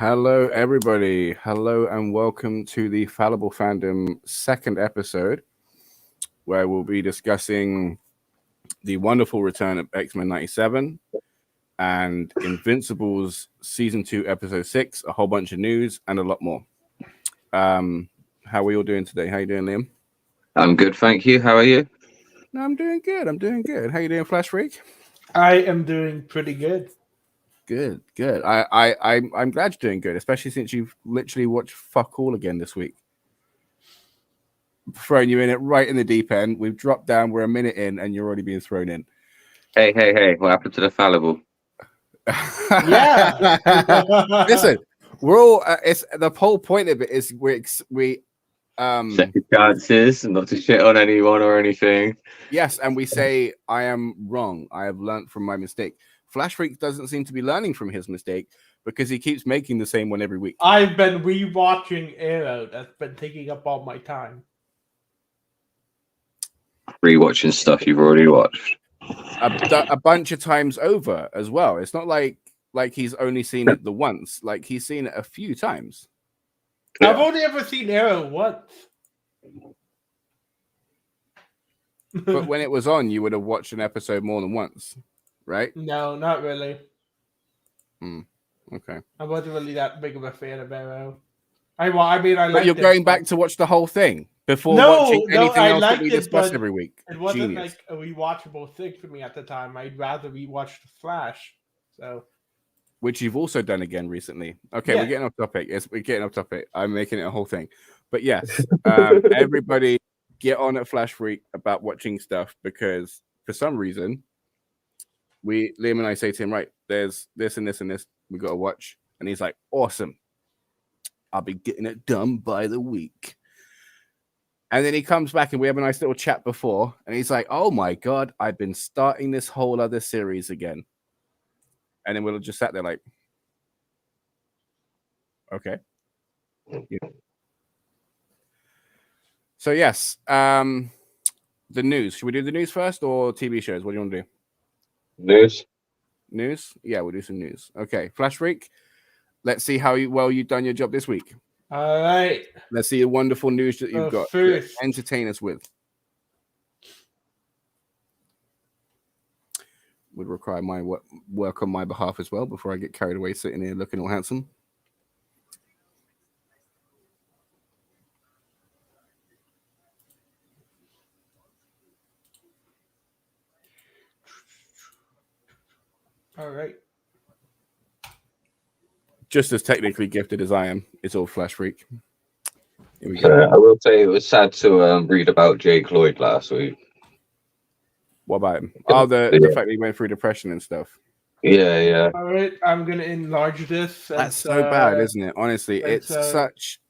Hello, everybody. Hello, and welcome to the Fallible Fandom second episode, where we'll be discussing the wonderful return of X-Men 97 and Invincible's Season 2, Episode 6, a whole bunch of news, and a lot more. How are we all doing today? How you doing, Liam? I'm good, thank you. How are you? No, I'm doing good. How you doing, Flash Freak? I am doing pretty good. Good. I'm glad you're doing good, especially since you've literally watched fuck all again this week. Throwing you in it right in the deep end. We've dropped down. We're a minute in, and you're already being thrown in. Hey! What happened to the Fallible? Yeah. Listen, we're all. It's the whole point of it is we Second chances, not to shit on anyone or anything. Yes, and we say I am wrong. I have learned from my mistake. Flash Freak doesn't seem to be learning from his mistake because he keeps making the same one every week. I've been rewatching Arrow. That's been taking up all my time. Rewatching stuff you've already watched. A bunch of times over as well. It's not like he's only seen it the once. Like he's seen it a few times. Yeah. I've only ever seen Arrow once. But when it was on, you would have watched an episode more than once, right? No, not really. Okay. I wasn't really that big of a fan of Arrow. I like. But you're going back to watch the whole thing before watching anything else that we discuss every week. It wasn't Genius. like a rewatchable thing for me at the time. I'd rather rewatch The Flash. So, which you've also done again recently. Okay, Yeah. We're getting off topic. Yes, we're getting off topic. I'm making it a whole thing. But yes, everybody get on at Flash Freak about watching stuff because for some reason, Liam and I say to him, right, there's this and this and this we got to watch. And he's like, awesome. I'll be getting it done by the week. And then he comes back and we have a nice little chat before. And he's like, oh my God, I've been starting this whole other series again. And then we'll just sat there like, okay. Yeah. So yes, the news. Should we do the news first or TV shows? What do you want to do? News. News? Yeah, we'll do some news. Okay, Flash Freak. Let's see how well you've done your job this week. all right. Let's see the wonderful news that you've got to First, entertain us with. Would require my work on my behalf as well before I get carried away sitting here looking all handsome. all right. Just as technically gifted as I am, it's all Flash Freak. Here we go. I will say it was sad to read about Jake Lloyd last week. What about him? Oh, the fact that he went through depression and stuff. Yeah. All right, I'm gonna enlarge this. That's so bad, isn't it? Honestly, it's, it's such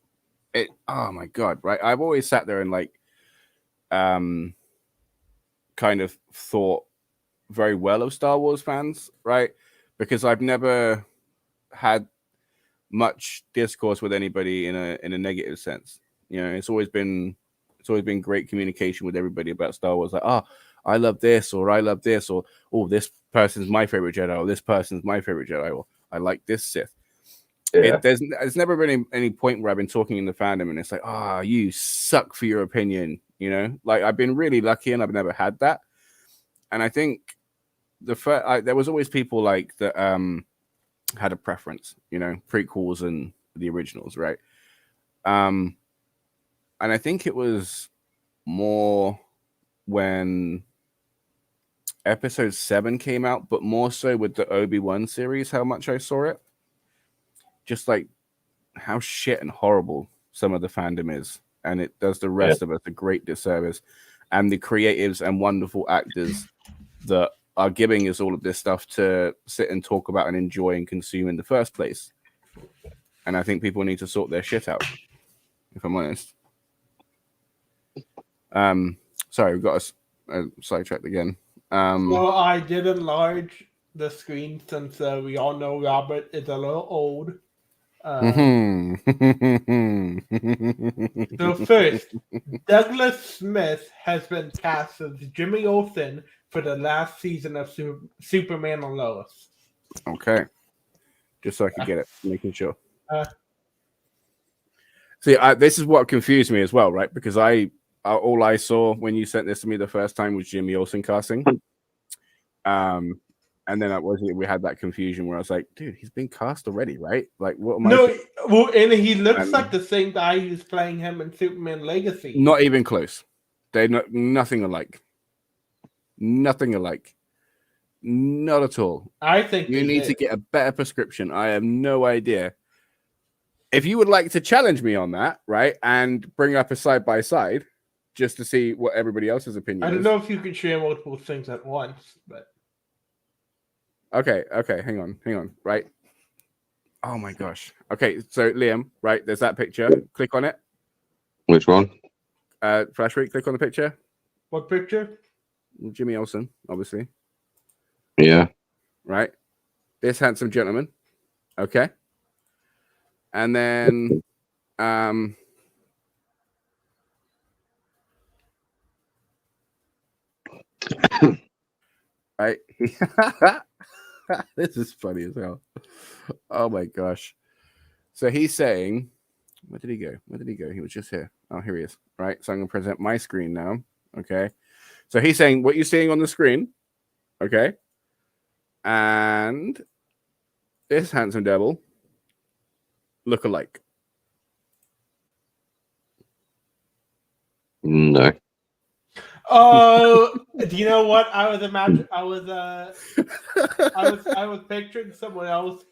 it. Oh my God! Right, I've always sat there and like, kind of thought very well of Star Wars fans, right? Because I've never had much discourse with anybody in a negative sense. You know, it's always been great communication with everybody about Star Wars. Like, oh, I love this, or I love this, or oh, this person's my favorite Jedi, or this person's my favorite Jedi, or I like this Sith. Yeah. There's never been any point where I've been talking in the fandom and it's like, ah, you suck for your opinion. You know, like I've been really lucky and I've never had that. And I think there was always people like that had a preference, you know, prequels and the originals, right? And I think it was more when episode 7 came out, but more so with the Obi-Wan series, how much I saw it. Just like how shit and horrible some of the fandom is. And it does the rest of us a great disservice. And the creatives and wonderful actors that are giving us all of this stuff to sit and talk about and enjoy and consume in the first place. And I think people need to sort their shit out, if I'm honest. Sorry, we've got a sidetracked again. So I did enlarge the screen since we all know Robert is a little old. So first, Douglas Smith has been cast as Jimmy Olsen for the last season of Superman and Lois. Okay. Just so I could get it, making sure. See, this is what confused me as well, right? Because all I saw when you sent this to me the first time was Jimmy Olsen casting. And then we had that confusion where I was like, dude, he's been cast already, right? Like, what am I? Well, and he looks like the same guy who's playing him in Superman Legacy. Not even close. They're nothing alike. Nothing alike. Not at all. I think you need to get a better prescription. I have no idea. If you would like to challenge me on that, right, and bring up a side by side, just to see what everybody else's opinion is. I don't know if you can share multiple things at once, but. Okay, hang on, right? Oh my gosh. Okay, so Liam, right, there's that picture. Click on it. Which one? Flash Week, click on the picture. What picture? Jimmy Olsen, obviously. Yeah. Right? This handsome gentleman. Okay. And then right. This is funny as hell. Oh my gosh. So he's saying, where did he go? He was just here. Oh, here he is. Right. So I'm going to present my screen now. Okay. So he's saying what you're seeing on the screen. Okay. And this handsome devil look alike. No. Oh, do you know what? I was picturing someone else.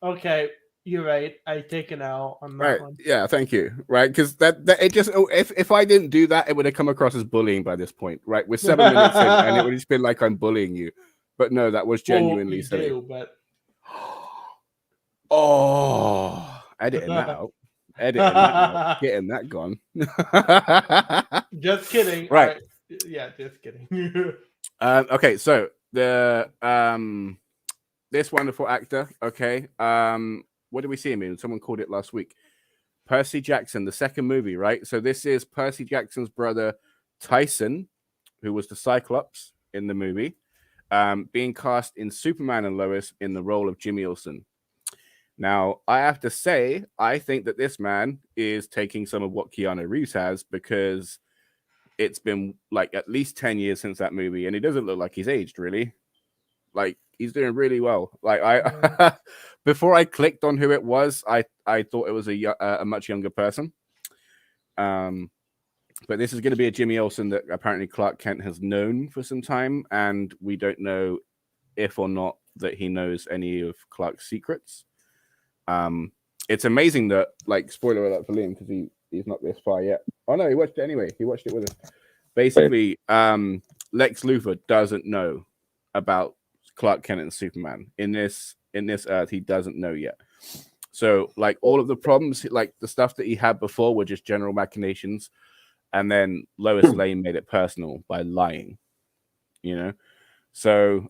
Okay, you're right. I take an L on that one. Yeah, thank you. Right, because that it just if I didn't do that, it would have come across as bullying by this point. Right, we're 7 minutes in, and it would have just been like I'm bullying you. But no, that was genuinely silly. But editing that out. Getting that gone. Just kidding. Right. Yeah, just kidding. Okay, so the this wonderful actor, okay. What did we see him in? Someone called it last week. Percy Jackson, the second movie, right? So this is Percy Jackson's brother Tyson, who was the Cyclops in the movie, being cast in Superman and Lois in the role of Jimmy Olsen. Now, I have to say, I think that this man is taking some of what Keanu Reeves has, because it's been like at least 10 years since that movie, and he doesn't look like he's aged, really. Like, he's doing really well. Like, before I clicked on who it was, I thought it was a much younger person. But this is going to be a Jimmy Olsen that apparently Clark Kent has known for some time, and we don't know if or not that he knows any of Clark's secrets. It's amazing that, like, spoiler alert for Liam, because he's not this far yet. Oh no, he watched it anyway. He watched it with us. Basically, Lex Luthor doesn't know about Clark Kent and Superman. In this Earth, he doesn't know yet. So, like, all of the problems, like the stuff that he had before, were just general machinations, and then Lois Lane made it personal by lying. You know, so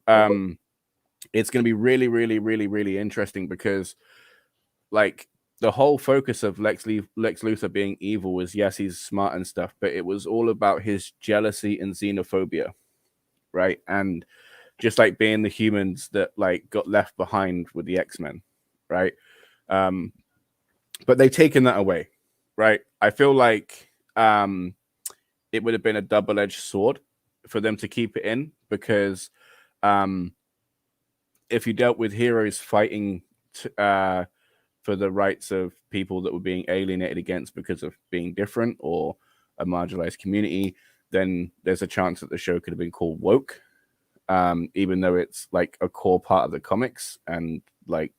it's going to be really, really, really, really interesting, because, like, the whole focus of Lex Luthor being evil was, yes, he's smart and stuff, but it was all about his jealousy and xenophobia, right? And just like being the humans that, like, got left behind with the X-Men, right? But they've taken that away, right? I feel like it would have been a double-edged sword for them to keep it in, because if you dealt with heroes fighting for the rights of people that were being alienated against because of being different or a marginalized community, then there's a chance that the show could have been called woke, even though it's like a core part of the comics and like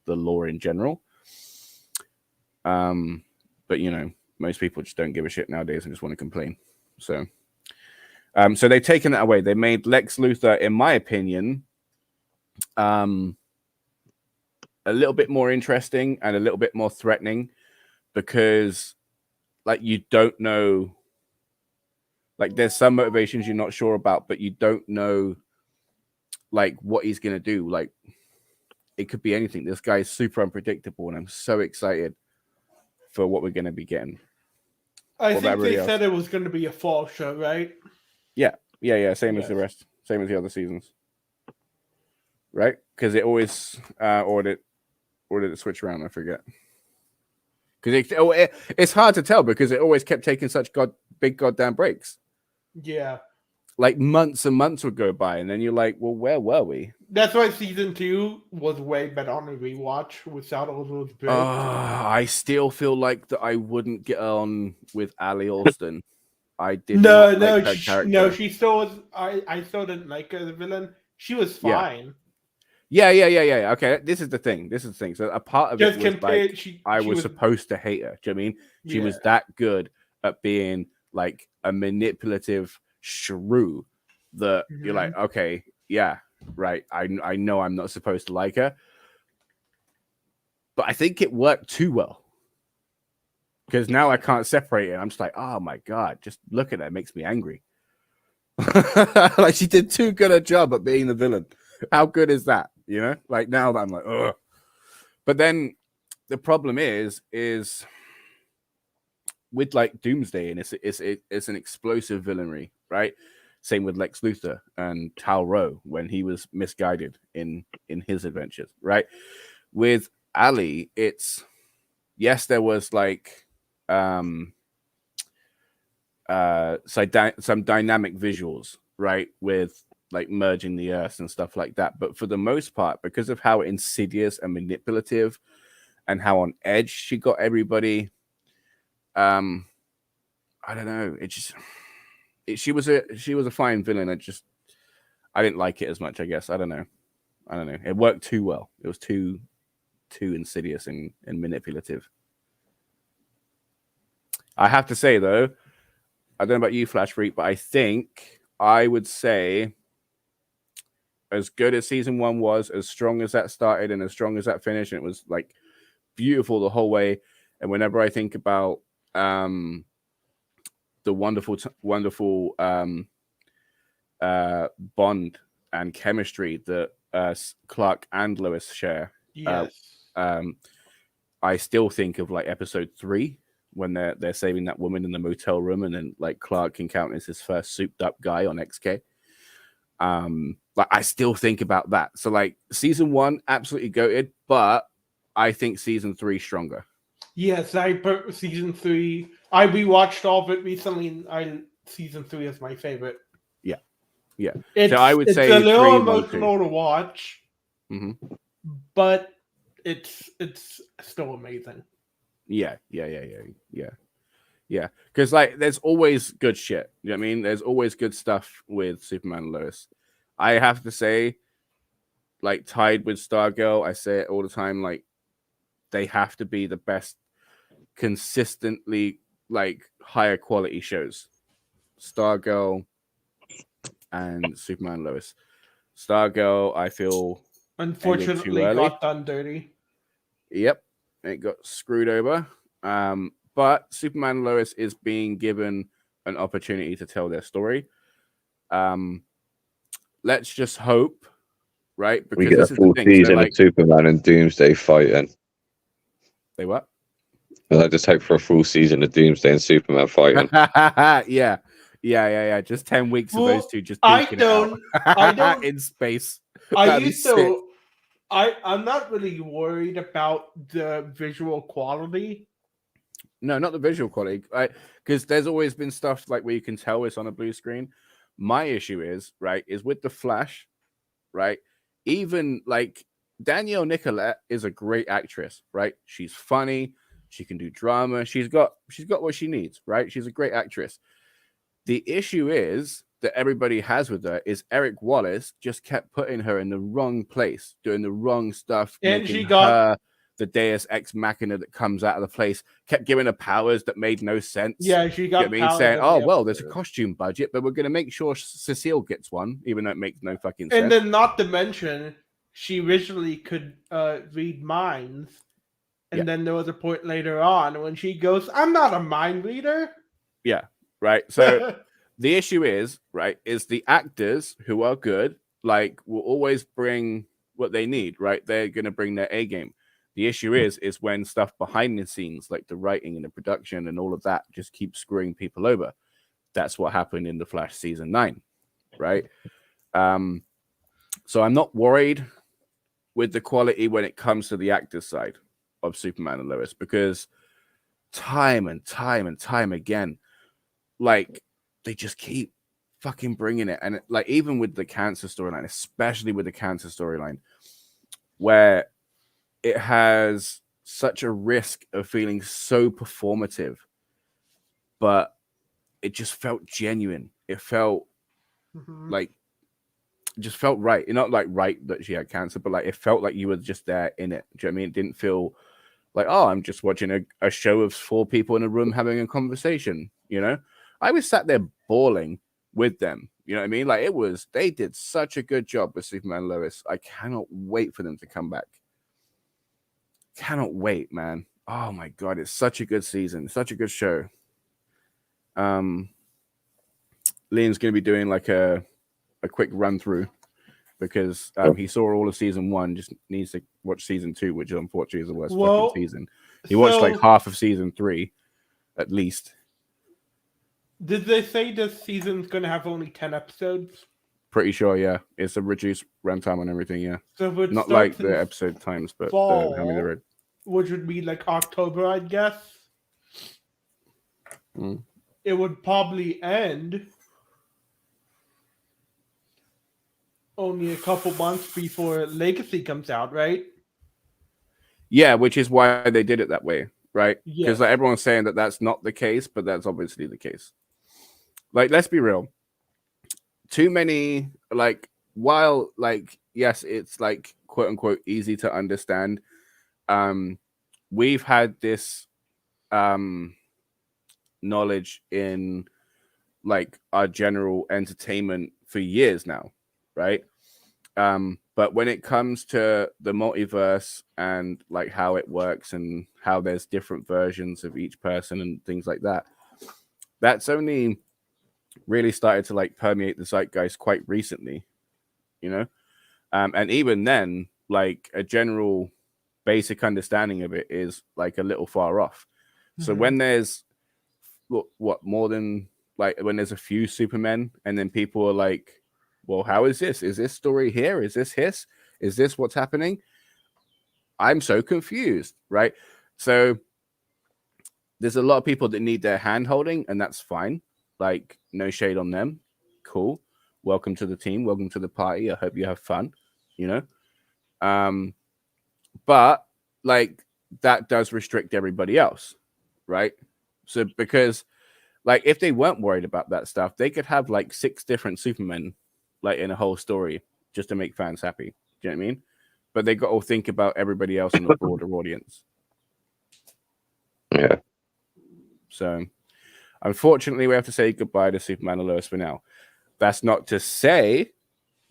the lore in general. But you know, most people just don't give a shit nowadays and just want to complain. So they've taken that away. They made Lex Luthor, in my opinion, a little bit more interesting and a little bit more threatening, because, like, you don't know, like, there's some motivations you're not sure about, but you don't know, like, what he's gonna do. Like, it could be anything. This guy is super unpredictable, and I'm so excited for what we're gonna be getting. I think they said it was going to be a fall show, right? Yeah. Same as the rest. Same as the other seasons, right? Because it always or did it switch around? I forget. because it's hard to tell because it always kept taking such big goddamn breaks. Yeah. Like months and months would go by, and then you're like, well, where were we? That's why season 2 was way better on a rewatch without all those breaks. I still feel like that I wouldn't get on with Ali Alston. I did No, not like her character. no, she still was. I still didn't like her as a villain. She was fine. Yeah. Okay, this is the thing. So a part of Just it was compared, like I was supposed to hate her. Do you know what I mean? She was that good at being like a manipulative shrew that you're like, okay, yeah, right. I know I'm not supposed to like her, but I think it worked too well because now I can't separate it. I'm just like, oh my god, just look at her. It makes me angry. Like she did too good a job at being the villain. How good is that? You know, like now that I'm like, ugh. But then the problem is with like Doomsday, and it's an explosive villainry, right? Same with Lex Luthor and Tal Rowe when he was misguided in his adventures, right? With Ali, it's yes, there was like some dynamic visuals, right? With like merging the earths and stuff like that. But for the most part, because of how insidious and manipulative and how on edge she got everybody, I don't know. She was a fine villain. I didn't like it as much, I guess. I don't know. It worked too well. It was too insidious and manipulative. I have to say though, I don't know about you, Flash Freak, but I think I would say as good as season 1 was, as strong as that started and as strong as that finished, and it was like beautiful the whole way. And whenever I think about the wonderful bond and chemistry that Clark and Lois share, I still think of like episode 3 when they're saving that woman in the motel room, and then like Clark encounters his first souped up guy on XK. Like I still think about that. So like season 1 absolutely goated, but I think season 3 stronger. Yes, I put season 3. I rewatched all of it recently, and season 3 is my favorite. Yeah. So I would say it's a little 3, 1, 2. emotional to watch, but it's still amazing. Yeah. Because like there's always good shit. You know what I mean? There's always good stuff with Superman and Lois. I have to say, like tied with Stargirl, I say it all the time, like they have to be the best consistently like higher quality shows. Stargirl and Superman and Lois. Stargirl, I feel unfortunately got done dirty. Yep, it got screwed over. But Superman and Lois is being given an opportunity to tell their story. Let's just hope, right? Because we get a full season of Superman and Doomsday fighting. They what? And I just hope for a full season of Doomsday and Superman fighting. Yeah. Just 10 weeks of those two just duking it out in space. I'm not really worried about the visual quality. No, not the visual quality. Because there's always been stuff like where you can tell it's on a blue screen. My issue is with the Flash, right? Even like Danielle Nicolette is a great actress, right? She's funny. She can do drama. She's got what she needs, right? She's a great actress. The issue is that everybody has with her is Eric Wallace just kept putting her in the wrong place, doing the wrong stuff, and she got her the Deus Ex Machina that comes out of the place, kept giving her powers that made no sense. Yeah, she got powers. Saying, oh, well, there's a costume budget, but we're going to make sure Cecile gets one, even though it makes no fucking sense. And then not to mention, she originally could read minds. And then there was a point later on when she goes, I'm not a mind reader. Yeah, right. So the issue is the actors who are good, like, will always bring what they need, right? They're going to bring their A game. The issue is when stuff behind the scenes, like the writing and the production and all of that, just keeps screwing people over. That's what happened in The Flash season 9, right? So I'm not worried with the quality when it comes to the actor side of Superman and Lois, because time and time and time again. Like, they just keep fucking bringing it. And like, even with the cancer storyline, especially with the cancer storyline, where it has such a risk of feeling so performative, but it just felt genuine. It felt like, it just felt right. Not like right that she had cancer, but like it felt like you were just there in it. Do you know what I mean? It didn't feel like, oh, I'm just watching a show of 4 people in a room having a conversation. You know, I was sat there bawling with them. You know what I mean? Like, they did such a good job with Superman and Lois. I cannot wait for them to come back. Cannot wait, man. Oh my God. It's such a good season. Such a good show. Liam's going to be doing like a quick run through because he saw all of season 1, just needs to watch season 2, which unfortunately is the worst fucking season. He watched like half of season 3 at least. Did they say this season's going to have only 10 episodes? Pretty sure, yeah. It's a reduced runtime on everything, yeah. So not like the episode times, but fall, how many they read. Which would be like October, I'd guess. It would probably end only a couple months before Legacy comes out, right? Yeah, which is why they did it that way, right? Because Yeah. like, everyone's saying that that's not the case, but that's obviously the case. Like, let's be real. Too many, like, while, like, yes, it's like quote unquote easy to understand. We've had this knowledge in like our general entertainment for years now, right? But when it comes to the multiverse and like how it works and how there's different versions of each person and things like that, that's only really started to like permeate the zeitgeist quite recently, you know? And even then, like a general basic understanding of it is like a little far off. So when there's what more than like when there's a few Supermen and then people are like, well, how is this? Is this story here? Is this his? Is this what's happening? I'm so confused, right? So there's a lot of people that need their hand holding, and that's fine. Like, no shade on them. Cool. Welcome to the team. Welcome to the party. I hope you have fun, you know? But like that does restrict everybody else, right? So because like if they weren't worried about that stuff, they could have like 6 different Supermen like in a whole story just to make fans happy. Do you know what I mean? But they got to think about everybody else in the broader audience. Yeah. So unfortunately, we have to say goodbye to Superman and Lois for now. That's not to say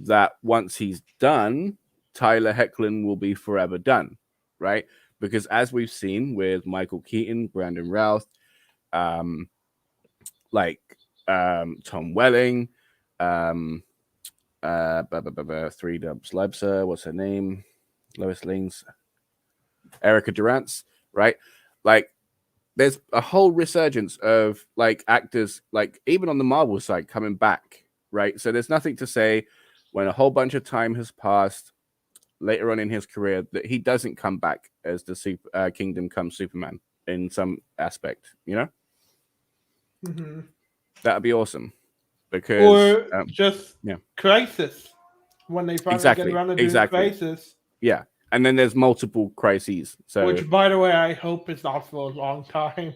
that once he's done, Tyler Hoechlin will be forever done, right? Because as we've seen with Michael Keaton, Brandon Routh, Tom Welling, 3Dubs Lebser, what's her name? Lois Lane's, Erica Durance, right? Like, there's a whole resurgence of like actors, like even on the Marvel side, coming back, right? So there's nothing to say when a whole bunch of time has passed later on in his career that he doesn't come back as the Kingdom Come Superman in some aspect, you know? That'd be awesome. Because or just Crisis when they finally get around to doing Crisis. Yeah, and then there's multiple crises. So, which, by the way, I hope is not for a long time.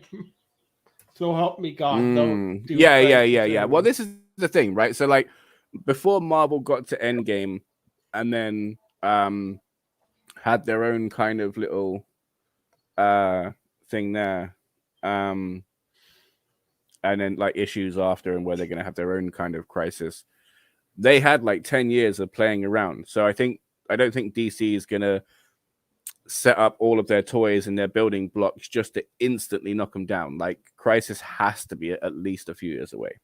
So help me God, don't do yeah. Well, this is the thing, right? So like before Marvel got to Endgame, and then had their own kind of little thing there, and then like issues after, and where they're gonna have their own kind of crisis. They had like 10 years of playing around. So I don't think DC is gonna set up all of their toys and their building blocks just to instantly knock them down. Like Crisis has to be at least a few years away.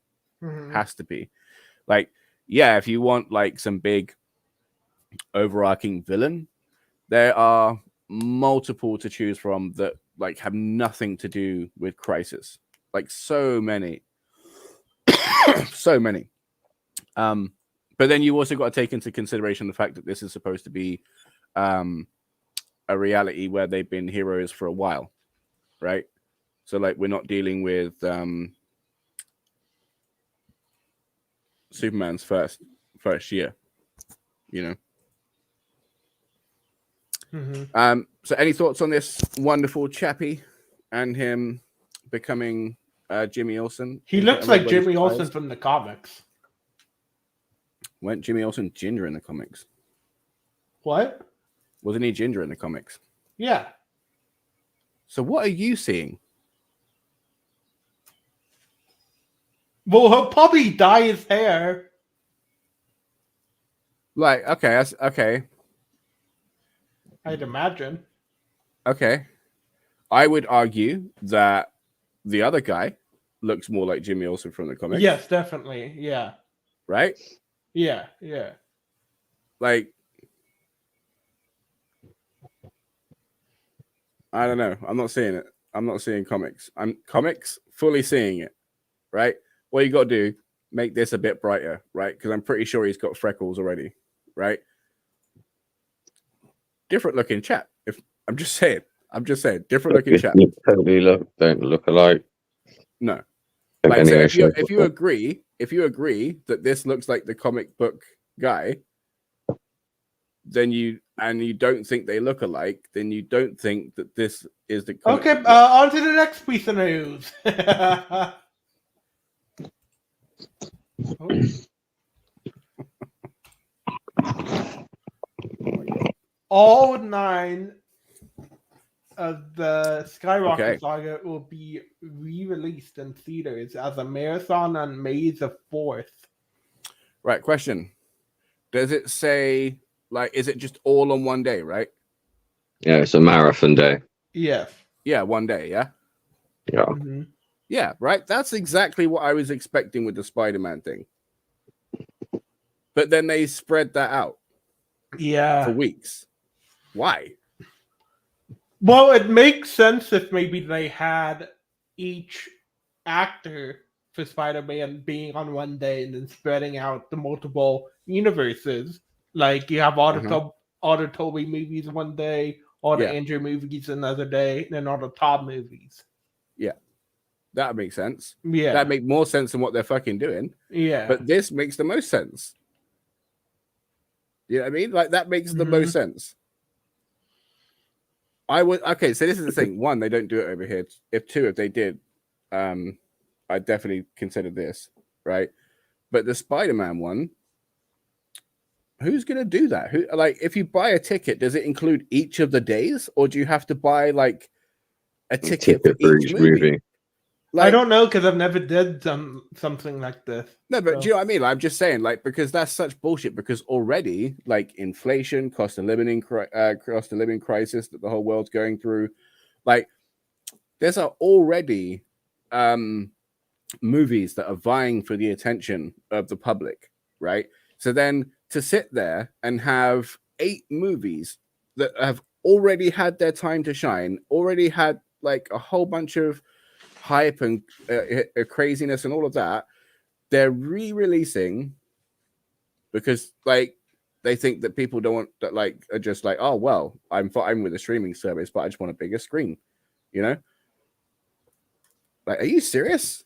Has to be. Like, yeah, if you want like some big overarching villain, there are multiple to choose from that like have nothing to do with Crisis. Like so many. So many. But then you also got to take into consideration the fact that this is supposed to be a reality where they've been heroes for a while, right? So like we're not dealing with Superman's first year, you know. Mm-hmm. So any thoughts on this wonderful chappie and him becoming Jimmy Olsen? He looks like Jimmy Olsen from the comics. Went Jimmy Olsen ginger in the comics? What? Wasn't he ginger in the comics? Yeah. So what are you seeing? Well, he'll probably dye his hair. Like, okay, that's okay. I'd imagine. Okay. I would argue that the other guy looks more like Jimmy Olsen from the comics. Yes, definitely. Yeah. Right? Yeah, yeah. Like, I don't know. I'm not seeing it. I'm not seeing comics. I'm comics fully seeing it. Right? What you got to do, make this a bit brighter, right? Because I'm pretty sure he's got freckles already, right? Different looking chap. If I'm just saying, different looking chap. Totally don't look alike. No. Like, so if you agree that this looks like the comic book guy, then you don't think they look alike, then you don't think that this is the comic Okay, on to the next piece of news. All 9 of the Skyrocket Saga will be re-released in theaters as a marathon on May the 4th. Right, question. Does it say, like, is it just all on one day, right? Yeah, it's a marathon day. Yes. Yeah, one day, yeah? Yeah. Mm-hmm. Yeah, right? That's exactly what I was expecting with the Spider-Man thing. But then they spread that out. Yeah. For weeks. Why? Well, it makes sense if maybe they had each actor for Spider-Man being on one day and then spreading out the multiple universes. Like you have all the Toby movies one day, all the Andrew movies another day, and then all the Tom movies. Yeah. That makes sense. Yeah. That make more sense than what they're fucking doing. Yeah. But this makes the most sense. You know what I mean? Like that makes the most sense. Okay, so this is the thing. 1, they don't do it over here. If they did, I'd definitely consider this, right? But the Spider-Man one, who's gonna do that? Who, like, if you buy a ticket, does it include each of the days, or do you have to buy like a ticket for each movie? Like, I don't know because I've never did something like this. No, but do you know what I mean? I'm just saying, like, because that's such bullshit. Because already, like, inflation, cost of living crisis that the whole world's going through, like, there's already movies that are vying for the attention of the public, right? So then to sit there and have 8 movies that have already had their time to shine, already had like a whole bunch of hype and craziness and all of that, they're re-releasing because like they think that people don't want that, like are just like, oh well, I'm fine with the streaming service, but I just want a bigger screen, you know? Like, are you serious?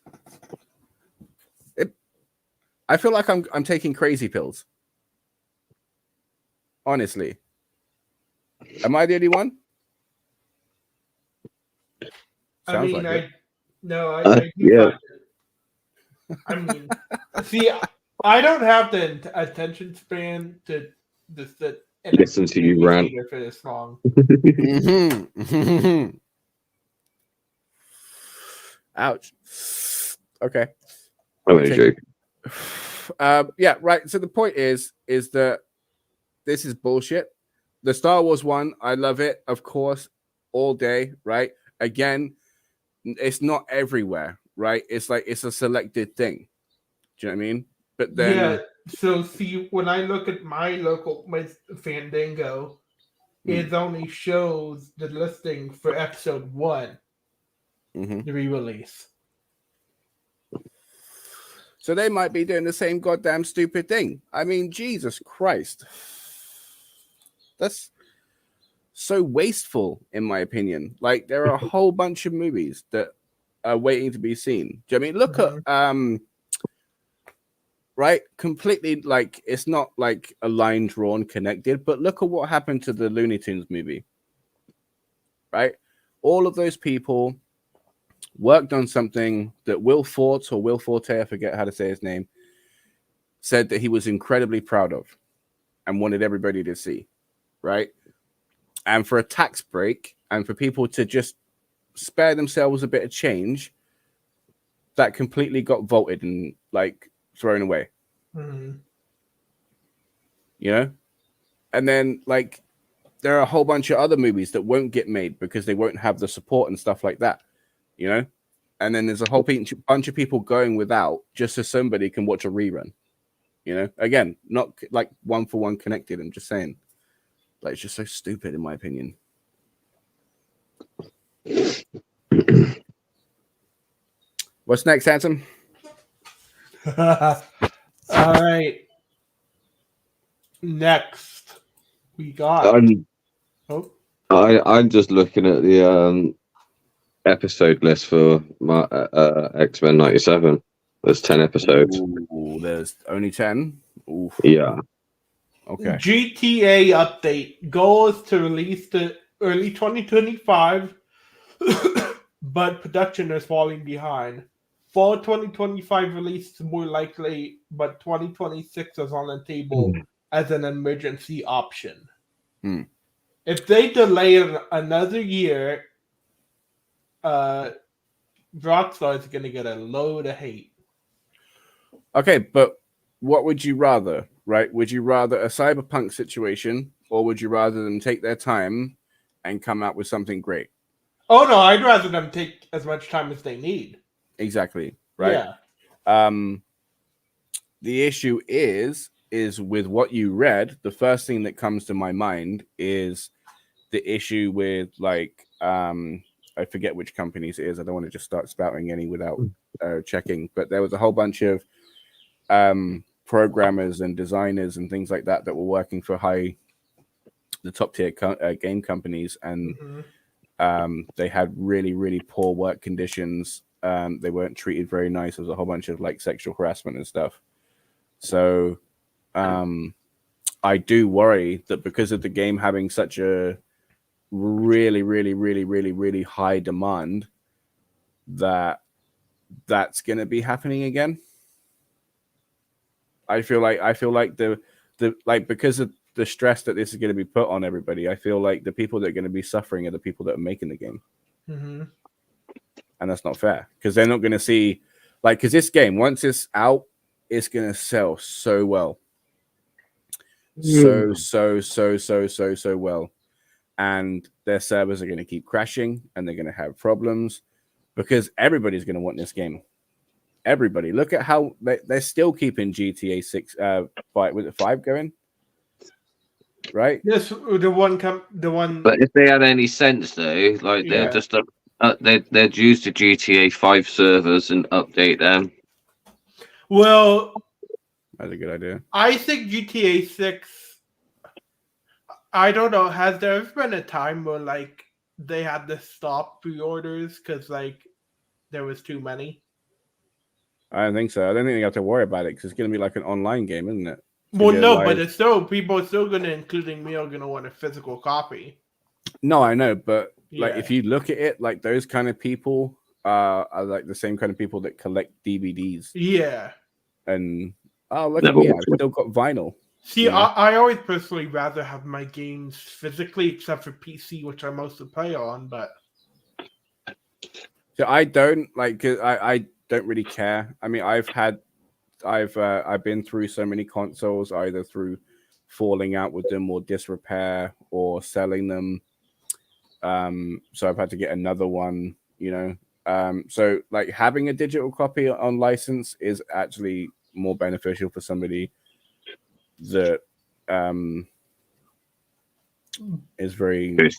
I feel like I'm taking crazy pills. Honestly, am I the only one? Sounds I mean, like I yeah. I mean, see, I don't have the attention span to sit and listen to you rant for this long. Ouch. Okay. I'm only joking. Yeah, right. So the point is that this is bullshit. The Star Wars one, I love it, of course, all day, right? Again, it's not everywhere, right? It's like it's a selected thing. Do you know what I mean? But then so see, when I look at my Fandango, it only shows the listing for episode 1, the re-release. So they might be doing the same goddamn stupid thing. I mean, Jesus Christ. That's so wasteful, in my opinion. Like, there are a whole bunch of movies that waiting to be seen. Do you know what I mean? Look at right, completely like it's not like a line drawn connected, but look at what happened to the Looney Tunes movie. Right, all of those people worked on something that Will Forte, I forget how to say his name, said that he was incredibly proud of and wanted everybody to see, right? And for a tax break and for people to just spare themselves a bit of change, that completely got vaulted and like thrown away. Mm-hmm. You know? And then like there are a whole bunch of other movies that won't get made because they won't have the support and stuff like that. You know? And then there's a whole bunch of people going without just so somebody can watch a rerun. You know? Again, not like one for one connected. I'm just saying. Like, it's just so stupid in my opinion. What's next, Handsome? All right. Next, we got. I'm just looking at the episode list for my X-Men 97. There's 10 episodes. Ooh, there's only 10. Oof. Yeah. Okay. GTA update. Goal is to release the early 2025, but production is falling behind. Fall 2025 release is more likely, but 2026 is on the table as an emergency option. If they delay it another year, Rockstar is going to get a load of hate. Okay, but what would you rather, right? Would you rather a cyberpunk situation, or would you rather them take their time and come out with something great? Oh, no, I'd rather them take as much time as they need. Exactly, right? Yeah. The issue is with what you read, the first thing that comes to my mind is the issue with like I forget which companies it is. I don't want to just start spouting any without checking, but there was a whole bunch of programmers and designers and things like that were working for the top tier game companies, and they had really, really poor work conditions. They weren't treated very nice. There was a whole bunch of like sexual harassment and stuff. So I do worry that because of the game having such a really, really, really, really, really high demand, that's going to be happening again. I feel like the like, because of the stress that this is going to be put on everybody, I feel like the people that are going to be suffering are the people that are making the game. And that's not fair, because they're not going to see, like, because this game, once it's out, it's going to sell so well. So well. And their servers are going to keep crashing, and they're going to have problems because everybody's going to want this game. Everybody, look at how they're still keeping GTA 6, 5 going, right? Yes, the one. But if they had any sense, though, like they're just they'd use the GTA 5 servers and update them. Well, that's a good idea. I think GTA 6. I don't know. Has there ever been a time where like they had to stop pre-orders because like there was too many? I don't think so. I don't think you have to worry about it because it's going to be like an online game, isn't it? Well, no, but it's still, people are still going to, including me, are going to want a physical copy. No, I know, but like if you look at it, like those kind of people are like the same kind of people that collect DVDs. Yeah. And look at me, I've still got vinyl. See, I always personally rather have my games physically, except for PC, which I mostly play on. But so I don't like. 'Cause I don't really care. I mean, I've been through so many consoles, either through falling out with them or disrepair or selling them. So I've had to get another one, you know. So like having a digital copy on license is actually more beneficial for somebody that is very. But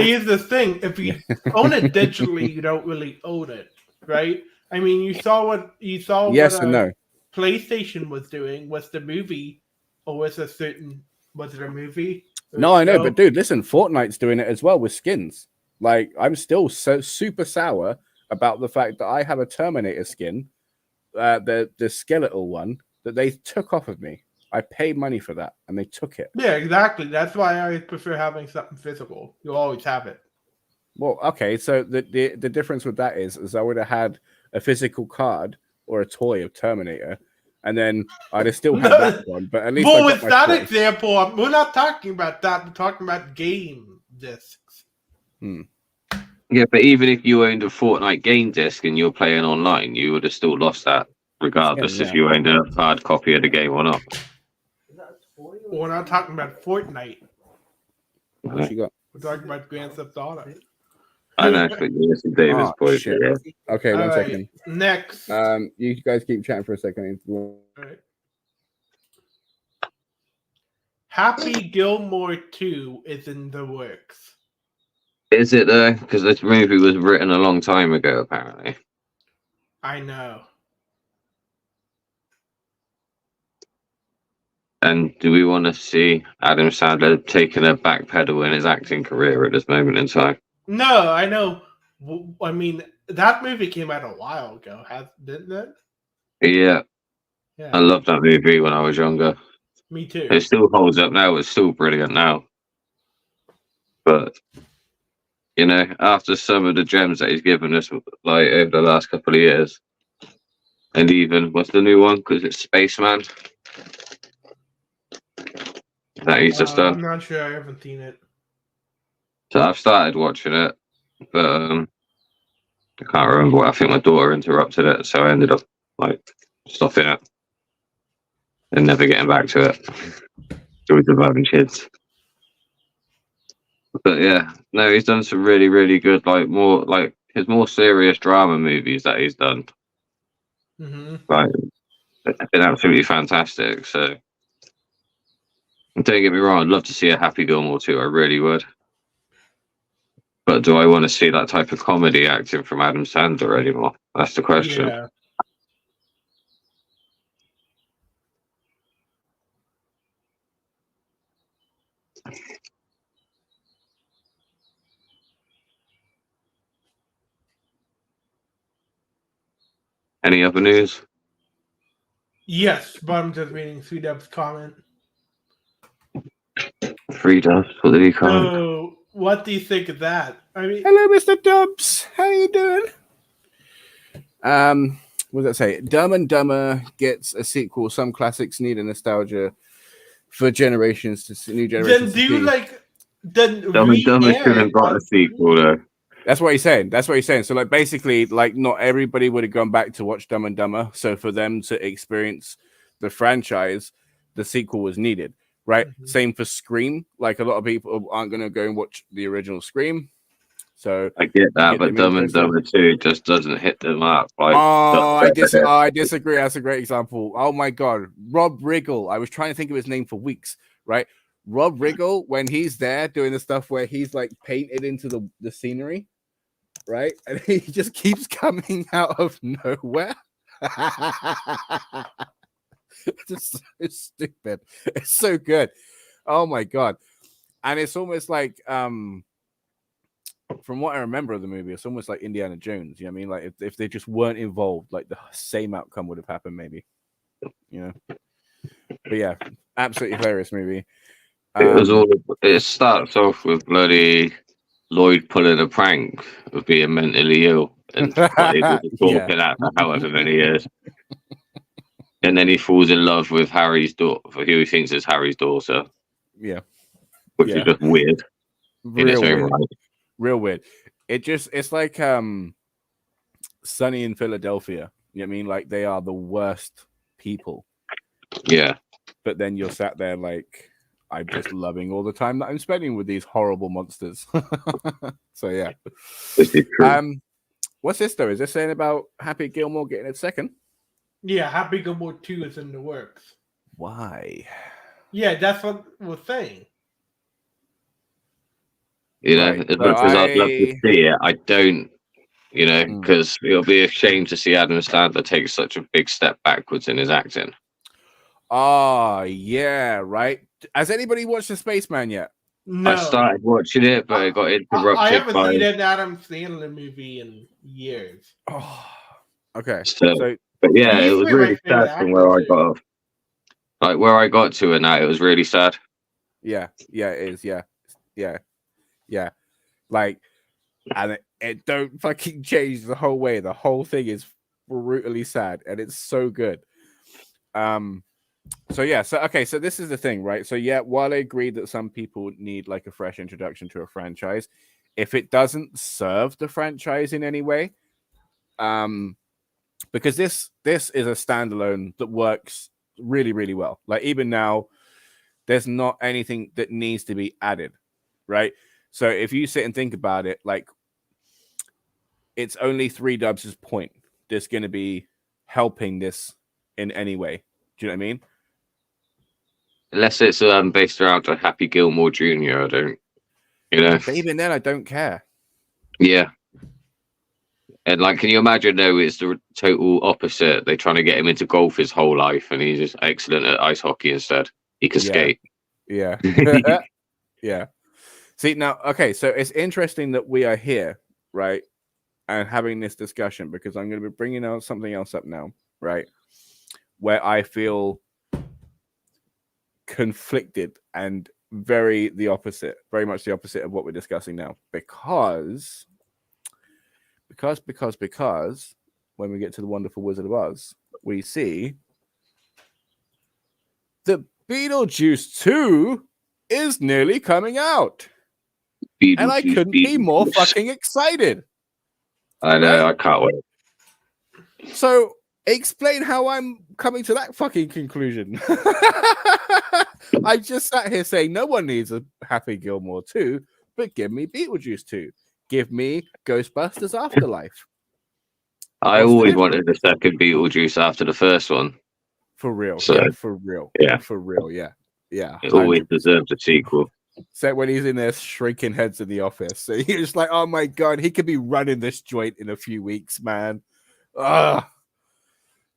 here's the thing: if you own it digitally, you don't really own it, right? I mean, you saw Yes what and no. PlayStation was doing. Was the movie, or was it a movie? No, I know, but dude, listen, Fortnite's doing it as well with skins. Like, I'm still so super sour about the fact that I have a Terminator skin, the skeletal one that they took off of me. I paid money for that, and they took it. Yeah, exactly. That's why I prefer having something physical. You'll always have it. Well, okay. So the difference with that is I would have had a physical card or a toy of Terminator, and then I'd have still had that one. But at least well, I got with my that toy. example, we're not talking about that. We're talking about game discs. Yeah, but even if you owned a Fortnite game disc and you're playing online, you would have still lost that, regardless if you owned a hard copy of the game or not. We're not talking about Fortnite. What you got? We're talking about Grand Theft Auto. I know, but yes, David's point. Shit. Yeah. Okay, All one right, second. Next. You guys keep chatting for a second. All right. Happy Gilmore 2 is in the works. Is it though? Because this movie was written a long time ago, apparently. I know. And do we want to see Adam Sandler taking a backpedal in his acting career at this moment in time? No, I know. I mean, that movie came out a while ago, didn't it? Yeah. Yeah. I loved that movie when I was younger. Me too. It still holds up now. It's still brilliant now. But, you know, after some of the gems that he's given us, like, over the last couple of years, and even, what's the new one? Because it's Spaceman. That he's just done. I'm not sure. I haven't seen it. So I've started watching it, but I can't remember what. I think my daughter interrupted it, so I ended up like stopping it and never getting back to it. Always having kids. But yeah, no, he's done some really, really good, like his more serious drama movies that he's done. Mm-hmm. Like, they've been absolutely fantastic. So don't get me wrong, I'd love to see a Happy Gilmore 2. I really would. But do I want to see that type of comedy acting from Adam Sandler anymore? That's the question. Yeah. Any other news? Yes, but I'm just reading Sweet Up's comment. Free Dubs, what did he call it? So, what do you think of that? I mean, Hello, Mr. Dubs. How you doing? What does that say? Dumb and Dumber gets a sequel. Some classics need a nostalgia for generations to new generations. then do you like then Dumb and Dumber should have got a sequel though. That's what he's saying. That's what he's saying. So, like, basically, like, not everybody would have gone back to watch Dumb and Dumber. So, for them to experience the franchise, the sequel was needed, right? Mm-hmm. Same for Scream. Like, a lot of people aren't going to go and watch the original Scream. So I get that, but Dumb and Dumber 2 just doesn't hit the mark. Like, I disagree. That's a great example. Oh my god, Rob Riggle. I was trying to think of his name for weeks, right? Rob Riggle, when he's there doing the stuff where he's like painted into the scenery, right? And he just keeps coming out of nowhere. It's just so stupid. It's so good. Oh my god. And it's almost like from what I remember of the movie, it's almost like Indiana Jones. You know what I mean? Like if they just weren't involved, like the same outcome would have happened, maybe. You know. But yeah, absolutely hilarious movie. It starts off with bloody Lloyd pulling a prank of being mentally ill and talking at for however many years. And then he falls in love with Harry's daughter, who he thinks is Harry's daughter. Yeah. Which is just weird. Real weird. It's like Sunny in Philadelphia. You know what I mean? Like they are the worst people. Yeah. But then you're sat there like I'm just loving all the time that I'm spending with these horrible monsters. So yeah. What's this though? Is this saying about Happy Gilmore getting its second? Yeah, Happy Gilmore 2 is in the works. Why? Yeah, that's what we're saying. You know, as much as I'd love to see it, I don't, you know, because it'll be a shame to see Adam Sandler take such a big step backwards in his acting. Oh, yeah, right. Has anybody watched The Spaceman yet? No, I started watching it, but it got I interrupted haven't by. seen an Adam Sandler movie in years. Oh, okay. So, So but yeah, He it used to was be my really favorite sad from actor where I too. got off. Like where I got to and that, it was really sad. yeah, it is. Yeah. Like, and it don't fucking change the whole way. The whole thing is brutally sad, and it's so good. So yeah, so okay, so this is the thing, right? So yeah, while I agree that some people need like a fresh introduction to a franchise, if it doesn't serve the franchise in any way, because this is a standalone that works really, really well. Like even now, there's not anything that needs to be added, right? So if you sit and think about it, like it's only 3Dubs' point that's going to be helping this in any way. Do you know what I mean? Unless it's based around a Happy Gilmore Jr., I don't, you know. But even then, I don't care. Yeah. And like, can you imagine though? It's the total opposite. They're trying to get him into golf his whole life, and he's just excellent at ice hockey instead. He can skate. Yeah. Yeah. See now, okay, so it's interesting that we are here, right, and having this discussion because I'm going to be bringing out something else up now, right, where I feel conflicted and very much the opposite of what we're discussing now, because when we get to the Wonderful Wizard of Oz, we see that Beetlejuice 2 is nearly coming out. And I couldn't be more fucking excited. I know, right? I can't wait. So explain how I'm coming to that fucking conclusion. I just sat here saying no one needs a Happy Gilmore 2, but give me Beetlejuice 2. Give me Ghostbusters Afterlife. I always wanted the second Beetlejuice after the first one. For real. So, yeah, for real. Yeah. For real, yeah. Yeah. It always 100%. deserves a sequel. So when he's in there shrinking heads in the office, so you're just like, oh my god, he could be running this joint in a few weeks, man.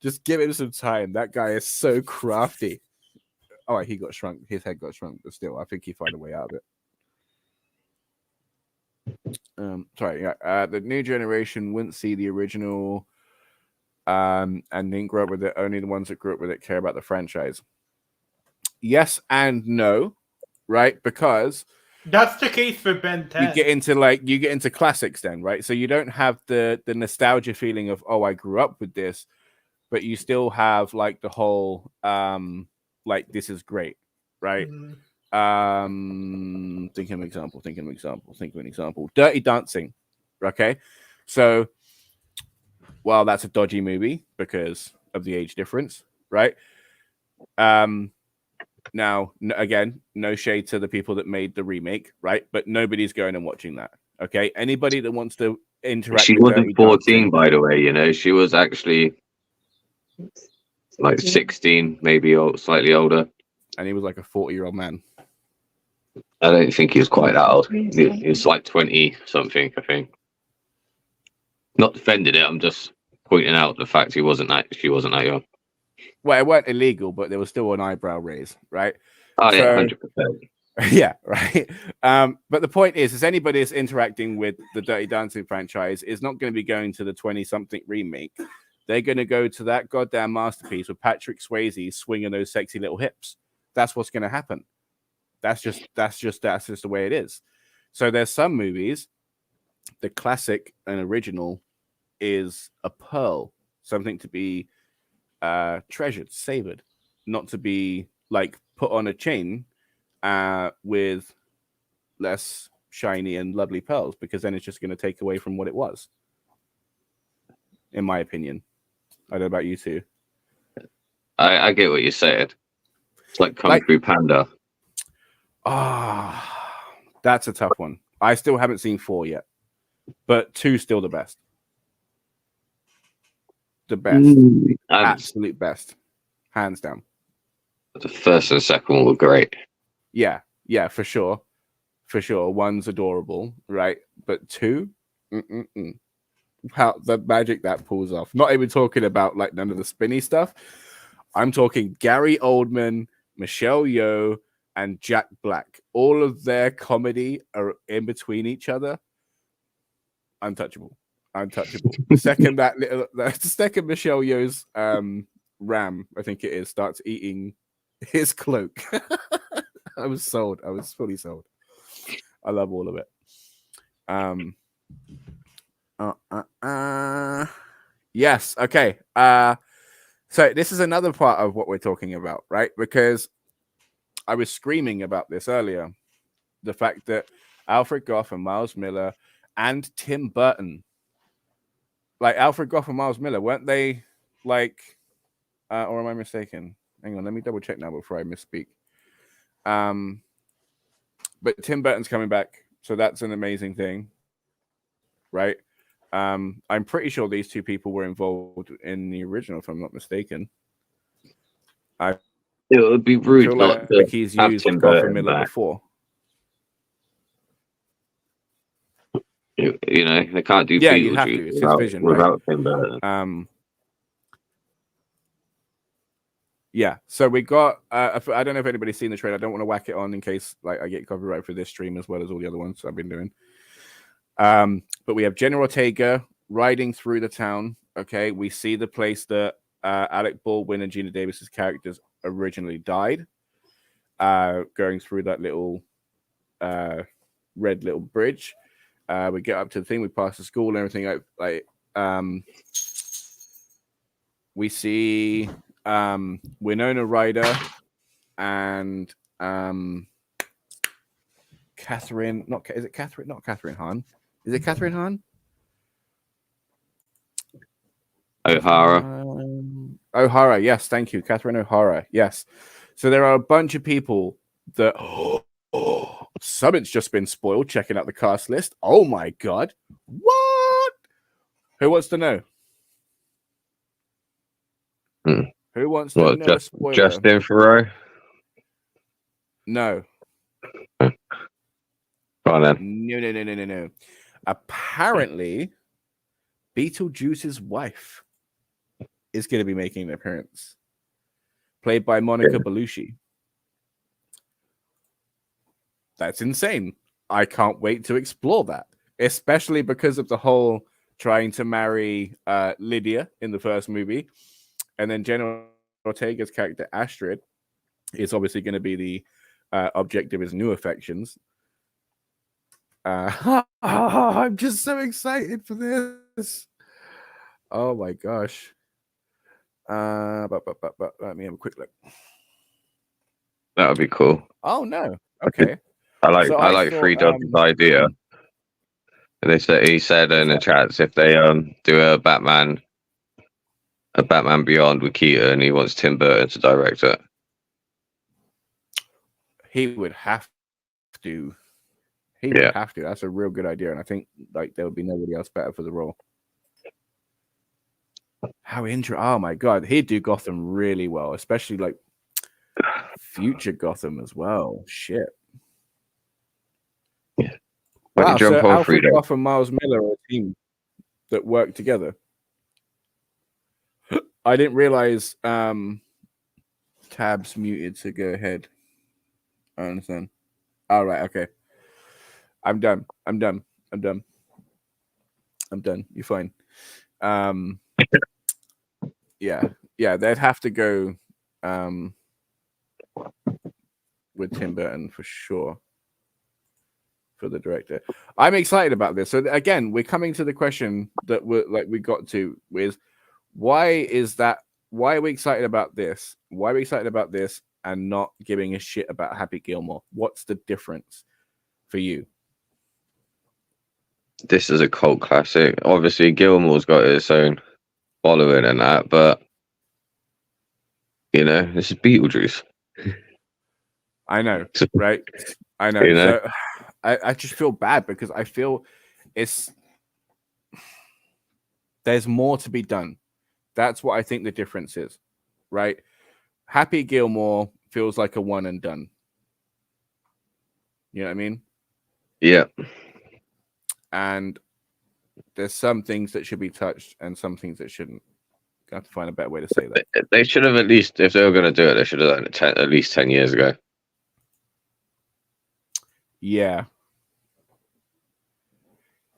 Just give him some time. That guy is so crafty. Oh, he got shrunk. His head got shrunk, but still, I think he found a way out of it. Sorry, yeah. The new generation wouldn't see the original, and didn't grow up with it. Only the ones that grew up with it care about the franchise. Yes and no. Right, because that's the case for Ben 10. You get into classics then, right? So you don't have the nostalgia feeling of, oh, I grew up with this, but you still have like the whole like this is great, right? Mm-hmm. Think of an example. Dirty Dancing. Okay. So well, that's a dodgy movie because of the age difference, right? Now, again, no shade to the people that made the remake, right? But nobody's going and watching that. Okay, anybody that wants to interact. She wasn't 14, by the way. You know, she was actually like 16, maybe or slightly older. And he was like a 40-year-old man. I don't think he was quite that old. He was like 20 something, I think. Not defending it. I'm just pointing out the fact she wasn't that young. Well, it weren't illegal, but there was still an eyebrow raise, right? Oh, yeah, 100%. Yeah, right. But the point is anybody that's interacting with the Dirty Dancing franchise is not going to be going to the 20-something remake. They're going to go to that goddamn masterpiece with Patrick Swayze swinging those sexy little hips. That's what's going to happen. That's just the way it is. So there's some movies, the classic and original is a pearl, something to be treasured, savored, not to be like put on a chain with less shiny and lovely pearls, because then it's just going to take away from what it was, in my opinion. I don't know about you two. I get what you're saying. It's like Kung Fu Panda. That's a tough one. I still haven't seen 4 yet, but 2's still the best. The best. Absolute best. Hands down. The first and second one were great. Yeah, for sure. For sure. 1's adorable, right? But 2? How the magic that pulls off. Not even talking about like none of the spinny stuff. I'm talking Gary Oldman, Michelle Yeoh, and Jack Black. All of their comedy are in between each other. Untouchable. The second the second Michelle Yeoh's ram, I think it is, starts eating his cloak. I was sold. I was fully sold. I love all of it. Yes. Okay. So this is another part of what we're talking about, right? Because I was screaming about this earlier. The fact that Alfred Gough and Miles Miller and Tim Burton, like Alfred Gough and Miles Miller, weren't they like, or am I mistaken? Hang on, let me double check now before I misspeak. But Tim Burton's coming back, so that's an amazing thing, right? I'm pretty sure these two people were involved in the original, if I'm not mistaken. It would be rude feel not like to he's have used Tim Gough and Burton Miller back. before. You know, they can't do Yeah, you'd have to. Beetlejuice It's his vision, without Tim Burton. right? Yeah, so we got. I don't know if anybody's seen the trailer. I don't want to whack it on in case like I get copyright for this stream as well as all the other ones I've been doing. But we have Jenna Ortega riding through the town. Okay, we see the place that Alec Baldwin and Gina Davis's characters originally died. Going through that little red little bridge. We get up to the thing. We pass the school and everything. We see Winona Ryder and Catherine. Is it Catherine? Not Catherine Hahn. Is it Catherine Hahn? O'Hara. Yes, thank you, Catherine O'Hara. Yes. So there are a bunch of people that. Something's just been spoiled. Checking out the cast list. Oh my god! What? Who wants to know? Who wants to know? Justin Theroux? No. Go on then. No. Apparently, Beetlejuice's wife is going to be making an appearance, played by Monica Bellucci. That's insane. I can't wait to explore that, especially because of the whole trying to marry Lydia in the first movie. And then Jenna Ortega's character, Astrid, is obviously going to be the object of his new affections. I'm just so excited for this. Oh my gosh. But let me have a quick look. That would be cool. Oh no. Okay. I like Free Dog's idea. He said in the chats if they do a Batman Beyond with Keaton, he wants Tim Burton to direct it. He would have to. Have to. That's a real good idea, and I think like there would be nobody else better for the role. How interesting! Oh my god, he'd do Gotham really well, especially like future Gotham as well. Shit. Yeah. Wow, so Alfred Gough and Miles Miller are a team that work together. I didn't realize tabs muted, so go ahead. I understand. All right, okay. I'm done. You're fine. Yeah, they'd have to go with Tim Burton for sure for the director. I'm excited about this. So again, we're coming to the question that we got to is why are we excited about this? Why are we excited about this and not giving a shit about Happy Gilmore? What's the difference for you? This is a cult classic. Obviously, Gilmore's got its own following and that, but you know, this is Beetlejuice. I know, right? I know. You know? So, I just feel bad because I feel there's more to be done. That's what I think the difference is, right? Happy Gilmore feels like a one and done. You know what I mean? Yeah. And there's some things that should be touched and some things that shouldn't. I have to find a better way to say that. They should have at least, if they were going to do it, they should have done it at least 10 years ago. Yeah.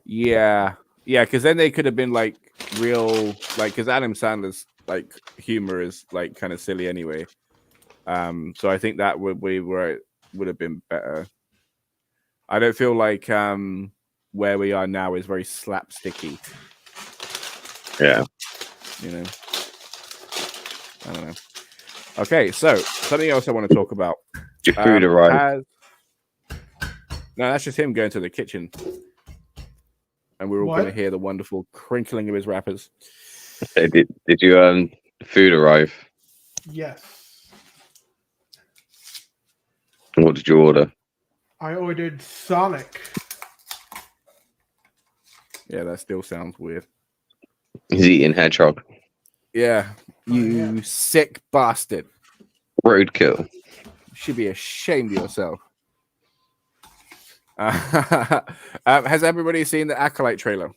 Because then they could have been like real, like because Adam Sandler's like humor is like kind of silly anyway. So I think that would be where it would have been better. I don't feel like where we are now is very slapsticky. Yeah. You know. I don't know. Okay, so something else I want to talk about. Your food arrived. No, that's just him going to the kitchen. And we're all going to hear the wonderful crinkling of his wrappers. Hey, did you food arrive? Yes. What did you order? I ordered Sonic. Yeah, that still sounds weird. He's eating hedgehog. Yeah, you sick bastard. Roadkill. You should be ashamed of yourself. Has everybody seen the Acolyte trailer?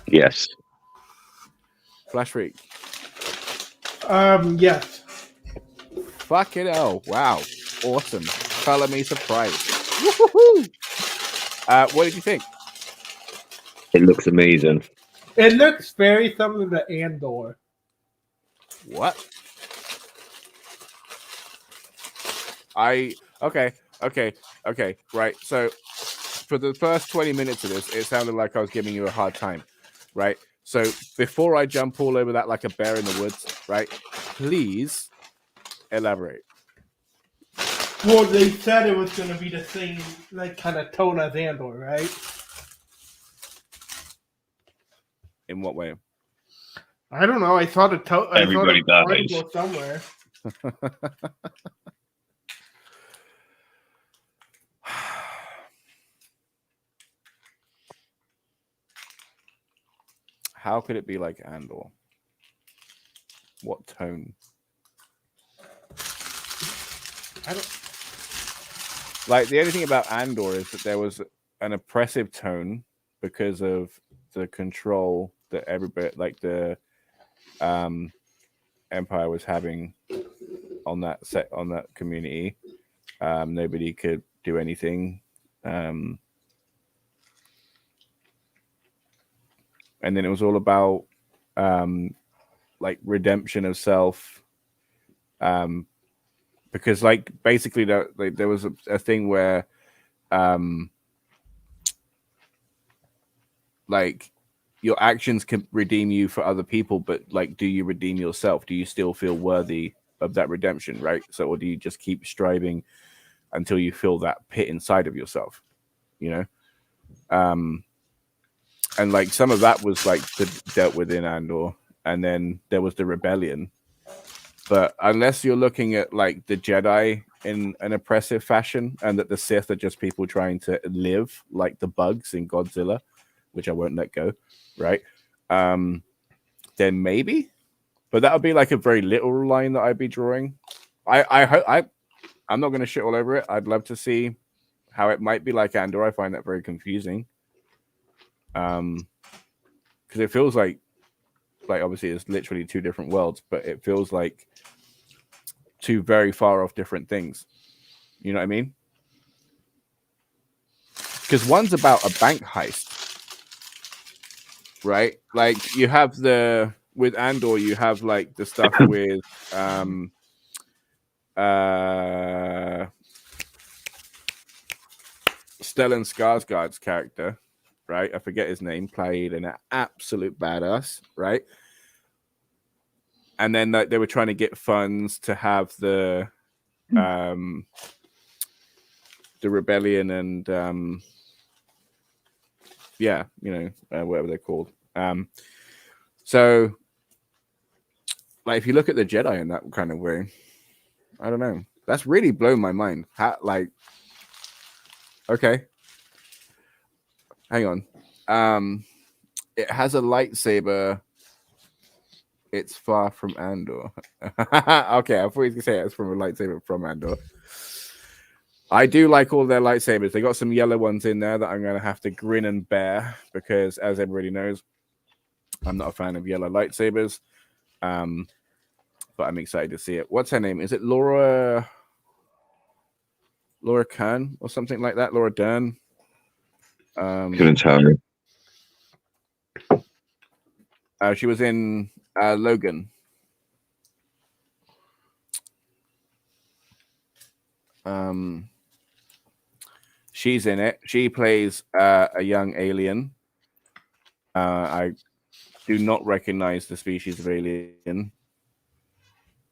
Yes. Flash Freak. Yes. Fucking hell! Wow, awesome. Color me surprised. Woo-hoo-hoo. What did you think? It looks amazing. It looks very similar to Andor. What? Okay. Right. So for the first 20 minutes of this, it sounded like I was giving you a hard time. Right. So before I jump all over that like a bear in the woods, right? Please elaborate. Well, they said it was going to be the same like kind of tone as Andor, right? In what way? I don't know. I saw the Everybody dies somewhere. How could it be like Andor? What tone? I don't. Like the only thing about Andor is that there was an oppressive tone because of the control that everybody, like the Empire, was having on that set, on that community. Nobody could do anything. And then it was all about like redemption of self. Because like basically there was a thing where like your actions can redeem you for other people, but like do you redeem yourself? Do you still feel worthy of that redemption, right? So or do you just keep striving until you feel that pit inside of yourself, you know? And like some of that was like dealt with in Andor, and then there was the rebellion. But unless you're looking at like the Jedi in an oppressive fashion, and that the Sith are just people trying to live like the bugs in Godzilla, which I won't let go, right? Then maybe, but that would be like a very literal line that I'd be drawing. I'm not going to shit all over it. I'd love to see how it might be like Andor. I find that very confusing. Because it feels like obviously it's literally two different worlds, but it feels like two very far off different things. You know what I mean? Because one's about a bank heist, right? Like you have with Andor, you have like the stuff with Stellan Skarsgård's character, right? I forget his name, played an absolute badass, right? And then they were trying to get funds to have the rebellion and whatever they're called. So like if you look at the Jedi in that kind of way, I don't know. That's really blown my mind. Okay. Hang on. It has a lightsaber. It's far from Andor. Okay, I thought he was going to say it's from a lightsaber from Andor. I do like all their lightsabers. They got some yellow ones in there that I'm going to have to grin and bear because, as everybody knows, I'm not a fan of yellow lightsabers. But I'm excited to see it. What's her name? Is it Laura Laura Kern or something like that. Laura Dern. Couldn't tell you. She was in Logan. She's in it. She plays a young alien. I do not recognize the species of alien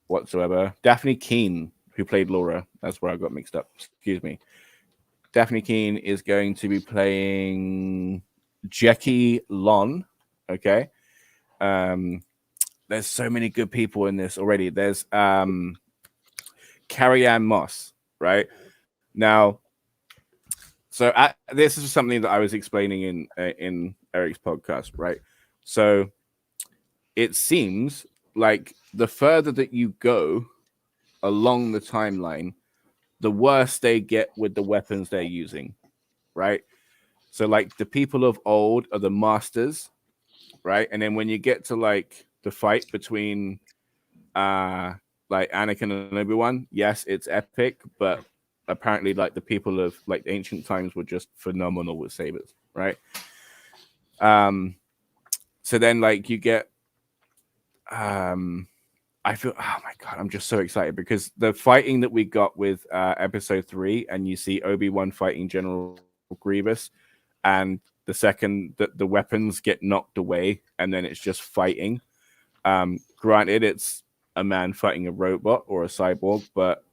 whatsoever. Daphne Keane, who played Laura, that's where I got mixed up. Excuse me. Daphne Keane is going to be playing Jackie Lon. Okay. There's so many good people in this already. There's Carrie Ann Moss, right? Now, so this is something that I was explaining in Eric's podcast, right? So it seems like the further that you go along the timeline, the worse they get with the weapons they're using, right? So like the people of old are the masters, right? And then when you get to like the fight between like Anakin and Obi-Wan, yes, it's epic, but apparently like the people of like ancient times were just phenomenal with sabers, right? So then like you get I feel, oh my god, I'm just so excited because the fighting that we got with episode 3, and you see Obi-Wan fighting General Grievous, and the second that the weapons get knocked away and then it's just fighting. Granted, it's a man fighting a robot or a cyborg, but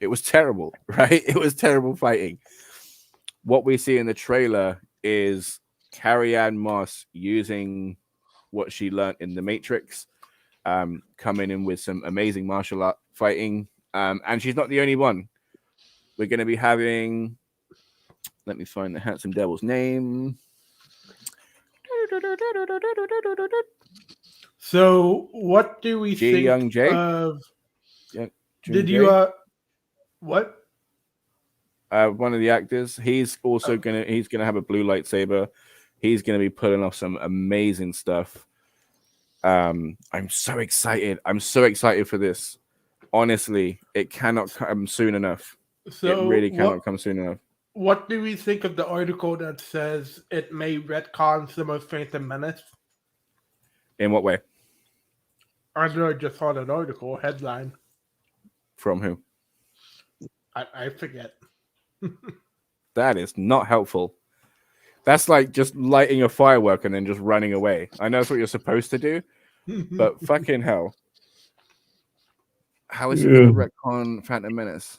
it was terrible, right? It was terrible fighting. What we see in the trailer is Carrie Ann Moss using what she learned in the Matrix, coming in with some amazing martial art fighting, and she's not the only one. We're going to be having, let me find the handsome devil's name. So what do we think Young Jay? of did Jay? you what one of the actors, he's also gonna have a blue lightsaber. He's gonna be pulling off some amazing stuff. I'm so excited. I'm so excited for this. Honestly, it cannot come soon enough. So it really cannot come soon enough. What do we think of the article that says it may retcon some of Phantom Menace? In what way? I don't know, I just saw an article headline. From who? I forget. That is not helpful. That's like just lighting a firework and then just running away. I know that's what you're supposed to do, but fucking hell. How is it going to retcon Phantom Menace?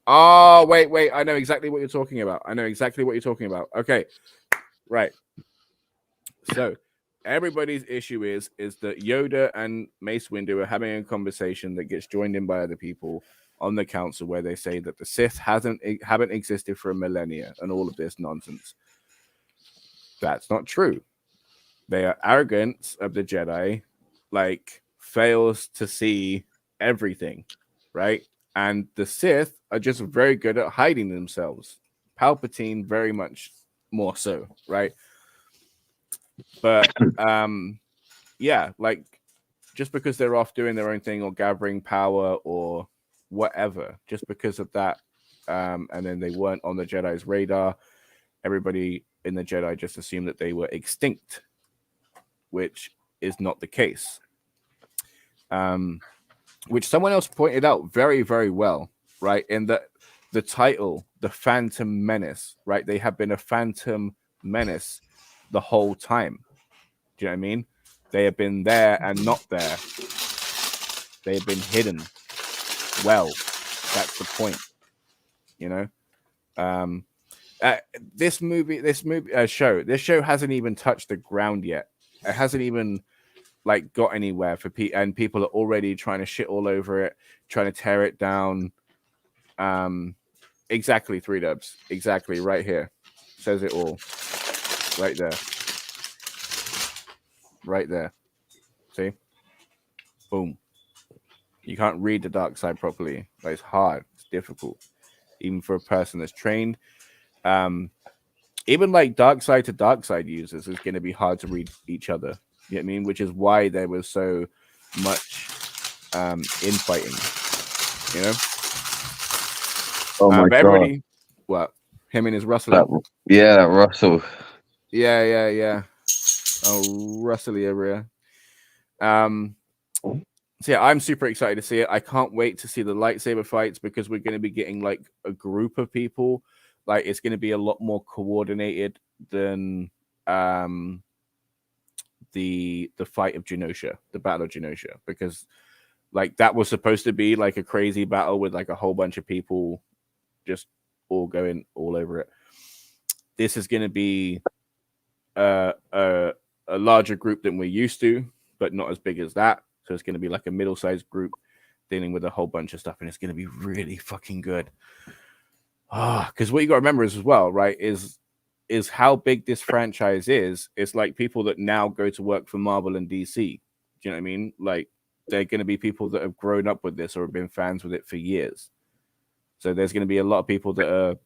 Oh, wait. I know exactly what you're talking about. Okay. Right. So everybody's issue is that Yoda and Mace Windu are having a conversation that gets joined in by other people on the council where they say that the Sith haven't existed for a millennia and all of this nonsense. That's not true. Their arrogance of the Jedi like fails to see everything, right? And the Sith are just very good at hiding themselves. Palpatine very much more so, right? But yeah, like just because they're off doing their own thing or gathering power or whatever, just because of that, and then they weren't on the Jedi's radar, everybody in the Jedi just assumed that they were extinct, which is not the case. Which someone else pointed out very, very well, right? In the title, The Phantom Menace, right? They have been a phantom menace the whole time. Do you know what I mean? They have been there and not there. They have been hidden. Well, that's the point, you know. This show hasn't even touched the ground yet. It hasn't even like got anywhere for and people are already trying to shit all over it, trying to tear it down. Exactly, 3Dubs. Exactly, right here. Says it all. Right there. Right there. See? Boom. You can't read the dark side properly. Like, it's hard. It's difficult. Even for a person that's trained. Even like dark side to dark side users is going to be hard to read each other. You know what I mean? Which is why there was so much infighting. You know? Oh my But god. everybody, what? Him and his Russell. That Russell. Yeah. Oh, Russell area. So yeah, I'm super excited to see it. I can't wait to see the lightsaber fights because we're going to be getting like a group of people. Like it's going to be a lot more coordinated than the fight of Genosha, the Battle of Genosha, because like that was supposed to be like a crazy battle with like a whole bunch of people just all going all over it. This is going to be a larger group than we're used to, but not as big as that. So it's going to be like a middle-sized group dealing with a whole bunch of stuff, and it's going to be really fucking good. Because what you got to remember is as well, right, is how big this franchise is. It's like people that now go to work for Marvel and DC. Do you know what I mean? Like they're going to be people that have grown up with this or have been fans with it for years. So there's going to be a lot of people that are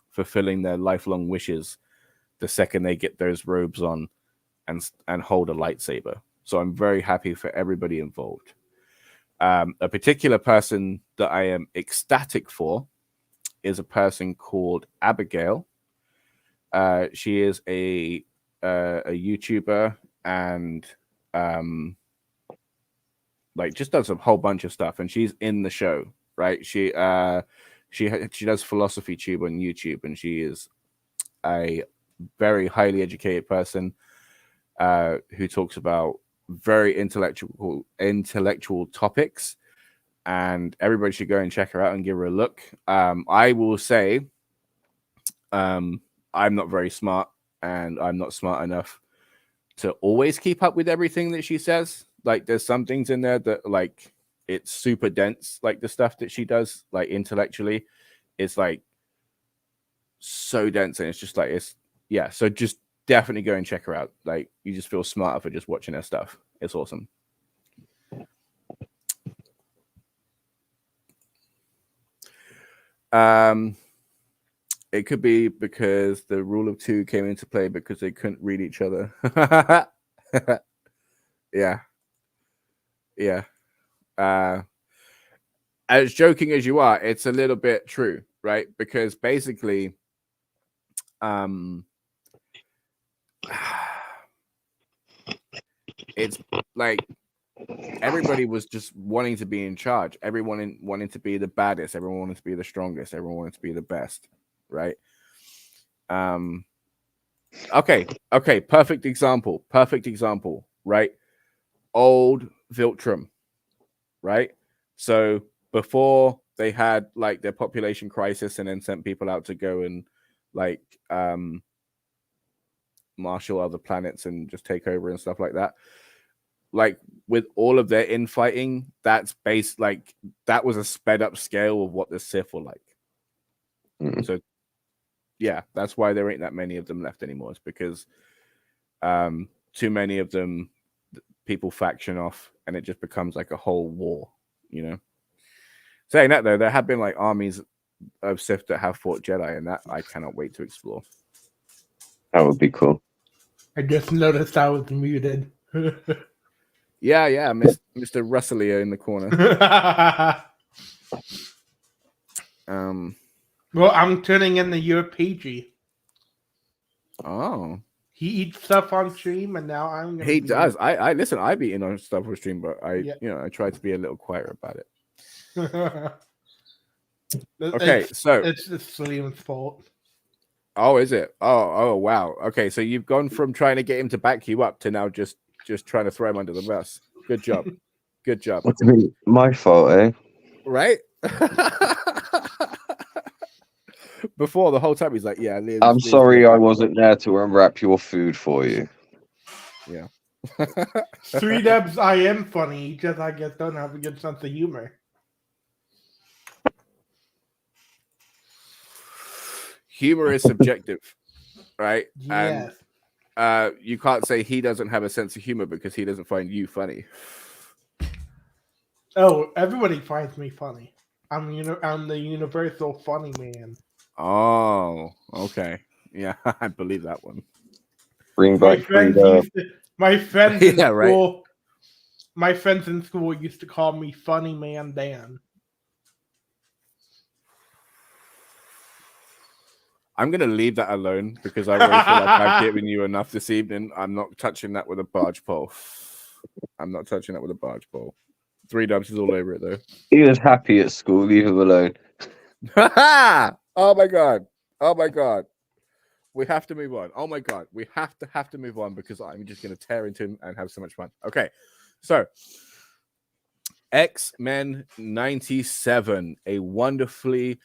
fulfilling their lifelong wishes the second they get those robes on and hold a lightsaber. So I'm very happy for everybody involved. A particular person that I am ecstatic for is a person called Abigail. She is a YouTuber and like just does a whole bunch of stuff, and she's in the show, right? She does philosophy tube on YouTube, and she is a very highly educated person who talks about very intellectual topics, and everybody should go and check her out and give her a look. I will say I'm not very smart, and I'm not smart enough to always keep up with everything that she says. Like there's some things in there that like it's super dense, like the stuff that she does, like intellectually, it's like so dense, and it's just like so just definitely go and check her out. Like you just feel smarter for just watching her stuff. It's awesome. It could be because the rule of two came into play because they couldn't read each other. Yeah. As joking as you are, it's a little bit true, right? Because basically, it's like everybody was just wanting to be in charge. Everyone wanting to be the baddest. Everyone wanted to be the strongest. Everyone wanted to be the best, right? Okay. Perfect example, right? Old Viltrum, right? So before they had like their population crisis and then sent people out to go and like marshal other planets and just take over and stuff like that. Like with all of their infighting, that's based like that was a sped up scale of what the Sith were like. So yeah, that's why there ain't that many of them left anymore. It's because too many of them people faction off and it just becomes like a whole war, you know. Saying that though, there have been like armies of Sith that have fought Jedi, and that I cannot wait to explore. That would be cool. I just noticed I was muted. Yeah, Mr. Russelio in the corner. Well, I'm turning in the year PG. Oh. He eats stuff on stream, and now I'm gonna. He does. I listen. I be in on stuff on stream, but I try to be a little quieter about it. Okay, so it's Liam's fault. Oh, is it? Oh, wow. Okay, so you've gone from trying to get him to back you up to now just trying to throw him under the bus. Good job. Good job. What's my fault, eh? Right? Before the whole time he's like, "Yeah, I'm sorry I wasn't there to unwrap your food for you." Yeah. 3 Debs, I am funny. Just I guess don't have a good sense of humor. Humor is subjective, right? Yes. And you can't say he doesn't have a sense of humor because he doesn't find you funny. Oh, everybody finds me funny. I'm the universal funny man. Oh, okay. Yeah, I believe that one. Bring back my friends in school. Right. My friends in school used to call me Funny Man Dan. I'm gonna leave that alone because I already feel like I've given you enough this evening. I'm not touching that with a barge pole. I'm not touching that with a barge pole. 3 Dubs is all over it though. He was happy at school. Leave him alone. Oh my god. Oh my god. We have to move on. Oh my god. We have to move on because I'm just gonna tear into him and have so much fun. Okay. So X-Men 97, a wonderfully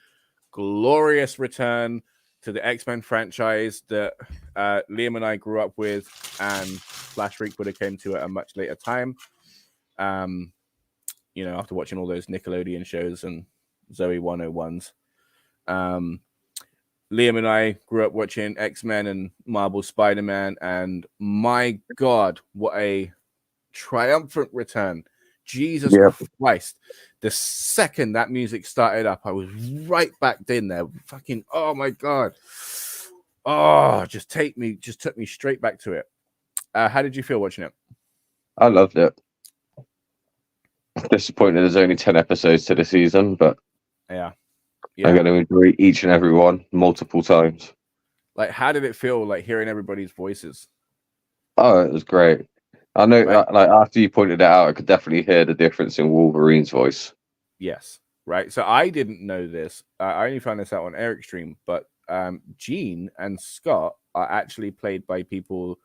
glorious return to the X-Men franchise that Liam and I grew up with, and Flash Freak would have came to at a much later time. You know, after watching all those Nickelodeon shows and Zoe 101s. Liam and I grew up watching X-Men and Marvel Spider-Man, and my God, what a triumphant return. Jesus Christ. The second that music started up, I was right back in there. Fucking, oh my God. Oh, just took me straight back to it. How did you feel watching it? I loved it. Disappointed there's only 10 episodes to the season, but yeah. I'm going to enjoy each and every one multiple times. Like, how did it feel, like, hearing everybody's voices? Oh, it was great. I know, right? Like, after you pointed it out, I could definitely hear the difference in Wolverine's voice. Yes, right. So I didn't know this. I only found this out on Eric's stream, but Jean and Scott are actually played by people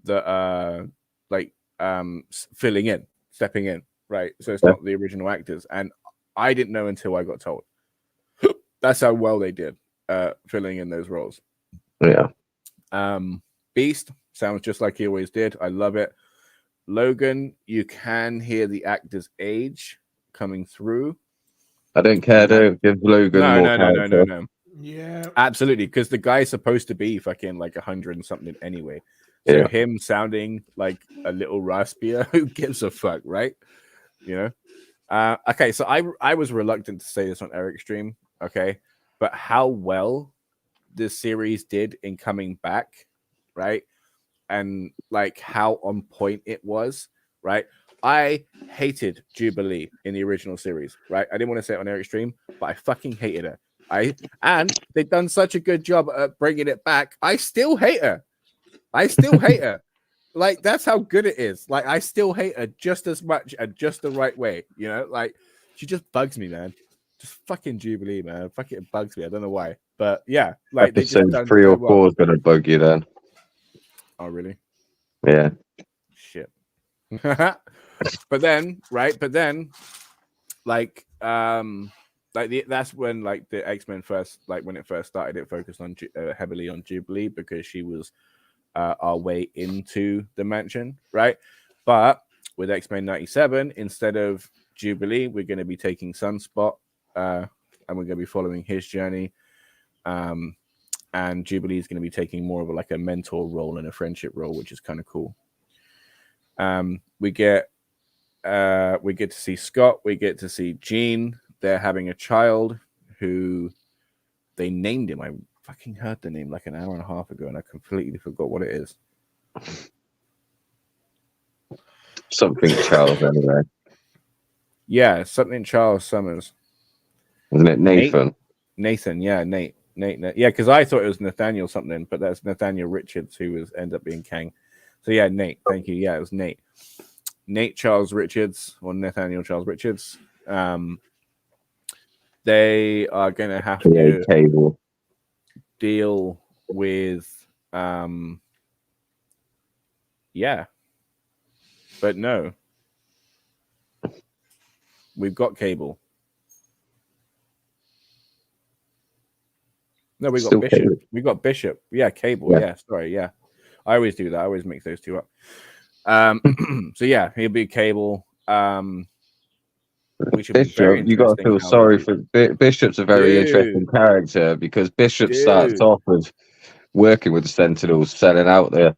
that are, like, filling in, stepping in, right? So it's not the original actors. And I didn't know until I got told. That's how well they did filling in those roles. Yeah. Beast sounds just like he always did. I love it. Logan, you can hear the actor's age coming through. I don't care though. Give Logan more character. No. Yeah, absolutely, because the guy's supposed to be fucking like 100 and something anyway. So him sounding like a little raspier, who gives a fuck, right? You know. Okay, so I was reluctant to say this on Eric's stream. Okay, but how well this series did in coming back, right? And like how on point it was, right? I hated Jubilee in the original series, right? I didn't want to say it on Eric's stream, but I fucking hated her. And they've done such a good job at bringing it back. I still hate her. Like, that's how good it is. Like, I still hate her just as much and just the right way. You know, like, she just bugs me, man. Just fucking Jubilee, man. Fucking it bugs me. I don't know why, but yeah, like Episode they just 3 or 4 is gonna bug you then. Oh, really? Yeah. Shit. But then, right? But then, like that's when like the X-Men first, like when it first started, it focused on heavily on Jubilee because she was our way into the mansion, right? But with X-Men 97, instead of Jubilee, we're going to be taking Sunspot, and we're going to be following his journey. And Jubilee is going to be taking more of a mentor role and a friendship role, which is kind of cool. We get to see Scott. We get to see Jean. They're having a child who they named him. I fucking heard the name like an hour and a half ago, and I completely forgot what it is. Something Charles, anyway. Yeah, something Charles Summers. Isn't it Nathan? Nathan, yeah, Nate. Yeah, because I thought it was Nathaniel something, but that's Nathaniel Richards who ended up being Kang. So yeah, Nate. Thank you. Yeah, it was Nate. Nate Charles Richards or Nathaniel Charles Richards. They are going to have to Cable. deal with, yeah, but no, we've got Cable. No, we got Bishop. Cable. We got Bishop. Yeah, Cable. Yeah, sorry. Yeah, I always do that. I always mix those two up. So yeah, he'll be Cable. Bishop, you got to feel sorry for Bishop's a very interesting character because Bishop starts off with working with the Sentinels, selling out there.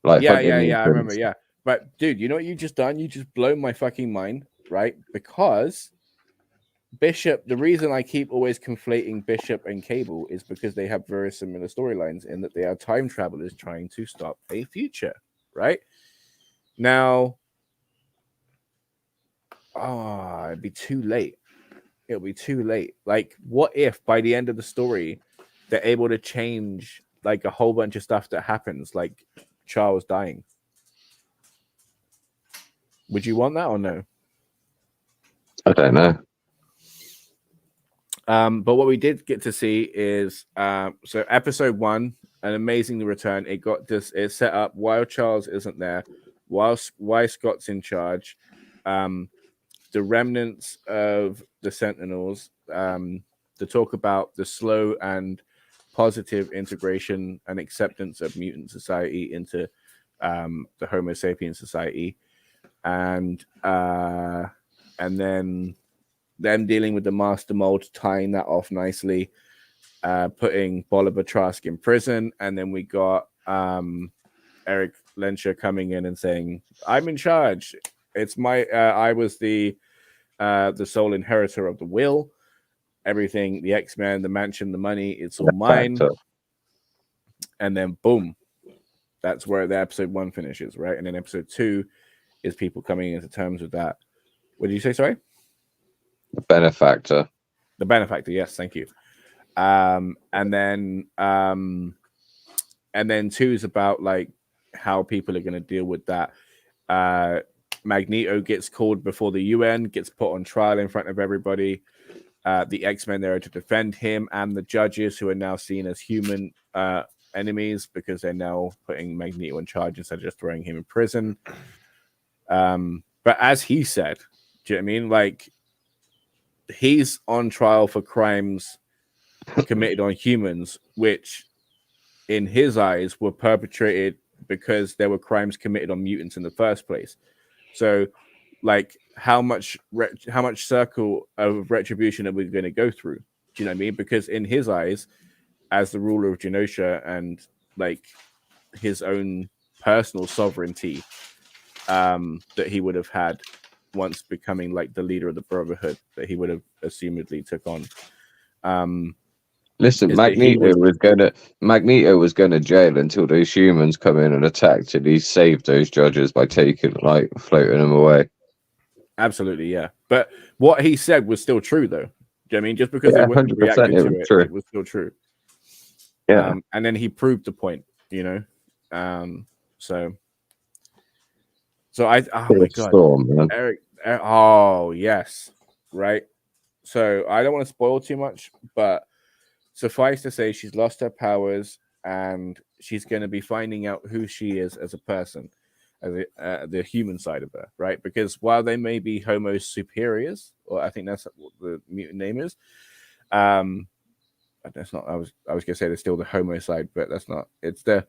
Like yeah, I remember. Yeah, but dude, you know what you just done? You just blown my fucking mind, right? Because Bishop, the reason I keep always conflating Bishop and Cable is because they have very similar storylines in that they are time travelers trying to stop a future, right? Now, it'd be too late. It'll be too late. Like, what if by the end of the story, they're able to change like a whole bunch of stuff that happens, like Charles dying. Would you want that or no? I don't know. But what we did get to see is so episode 1, an amazing return. It got this. It's set up while Charles isn't there, while Scott's in charge. The remnants of the Sentinels. To talk about the slow and positive integration and acceptance of mutant society into the Homo sapien society, and then them dealing with the master mold, tying that off nicely, putting Bolivar Trask in prison, and then we got Eric Lenscher coming in and saying, "I'm in charge. It's my I was the sole inheritor of the will. Everything, the X-Men, the mansion, the money, it's all mine." And then boom, that's where the episode 1 finishes, right? And then episode 2 is people coming into terms with that. What did you say? Sorry. The benefactor. The benefactor, yes, thank you. And then 2 is about like how people are going to deal with that. Magneto gets called before the UN, gets put on trial in front of everybody. The X-Men there to defend him, and the judges, who are now seen as human enemies because they're now putting Magneto in charge instead of just throwing him in prison. But as he said, do you know what I mean? Like, he's on trial for crimes committed on humans, which in his eyes were perpetrated because there were crimes committed on mutants in the first place. So like how much circle of retribution are we going to go through? Do you know what I mean? Because in his eyes, as the ruler of Genosha and like his own personal sovereignty that he would have had once becoming like the leader of the Brotherhood, that he would have assumedly took on. Listen, Magneto was going to jail until those humans come in and attacked, and he saved those judges by floating them away. Absolutely, yeah. But what he said was still true, though. Do you know what I mean? Just because they wouldn't react to it was still true. Yeah. And then he proved the point, you know. So I oh my god, Storm, Eric. Oh yes, right. So I don't want to spoil too much, but suffice to say, she's lost her powers, and she's going to be finding out who she is as a person, as the human side of her, right? Because while they may be Homo superiors, or I think that's what the mutant name is, that's not. I was going to say they're still the Homo side, but that's not. It's they're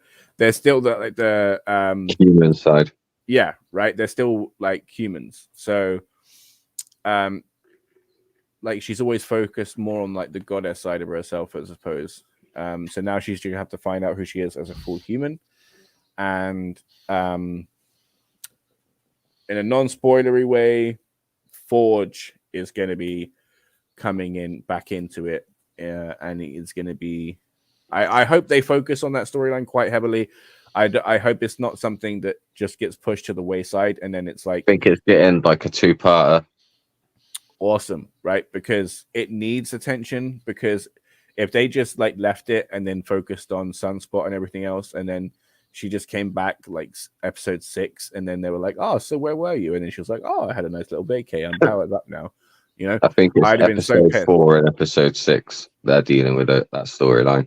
still the human side. Yeah, right. They're still like humans. So, like she's always focused more on like the goddess side of herself, I suppose. So now she's going to have to find out who she is as a full human, and in a non-spoilery way, Forge is going to be coming back into it, and it's going to be. I hope they focus on that storyline quite heavily. I hope it's not something that just gets pushed to the wayside, and then it's like, I think it's getting like a 2-parter. Awesome, right? Because it needs attention. Because if they just like left it and then focused on Sunspot and everything else, and then she just came back like episode 6, and then they were like, "Oh, so where were you?" And then she was like, "Oh, I had a nice little vacay. I'm powered up now." You know, I think it's I'd have episode been so 4 and episode 6 they're dealing with that storyline.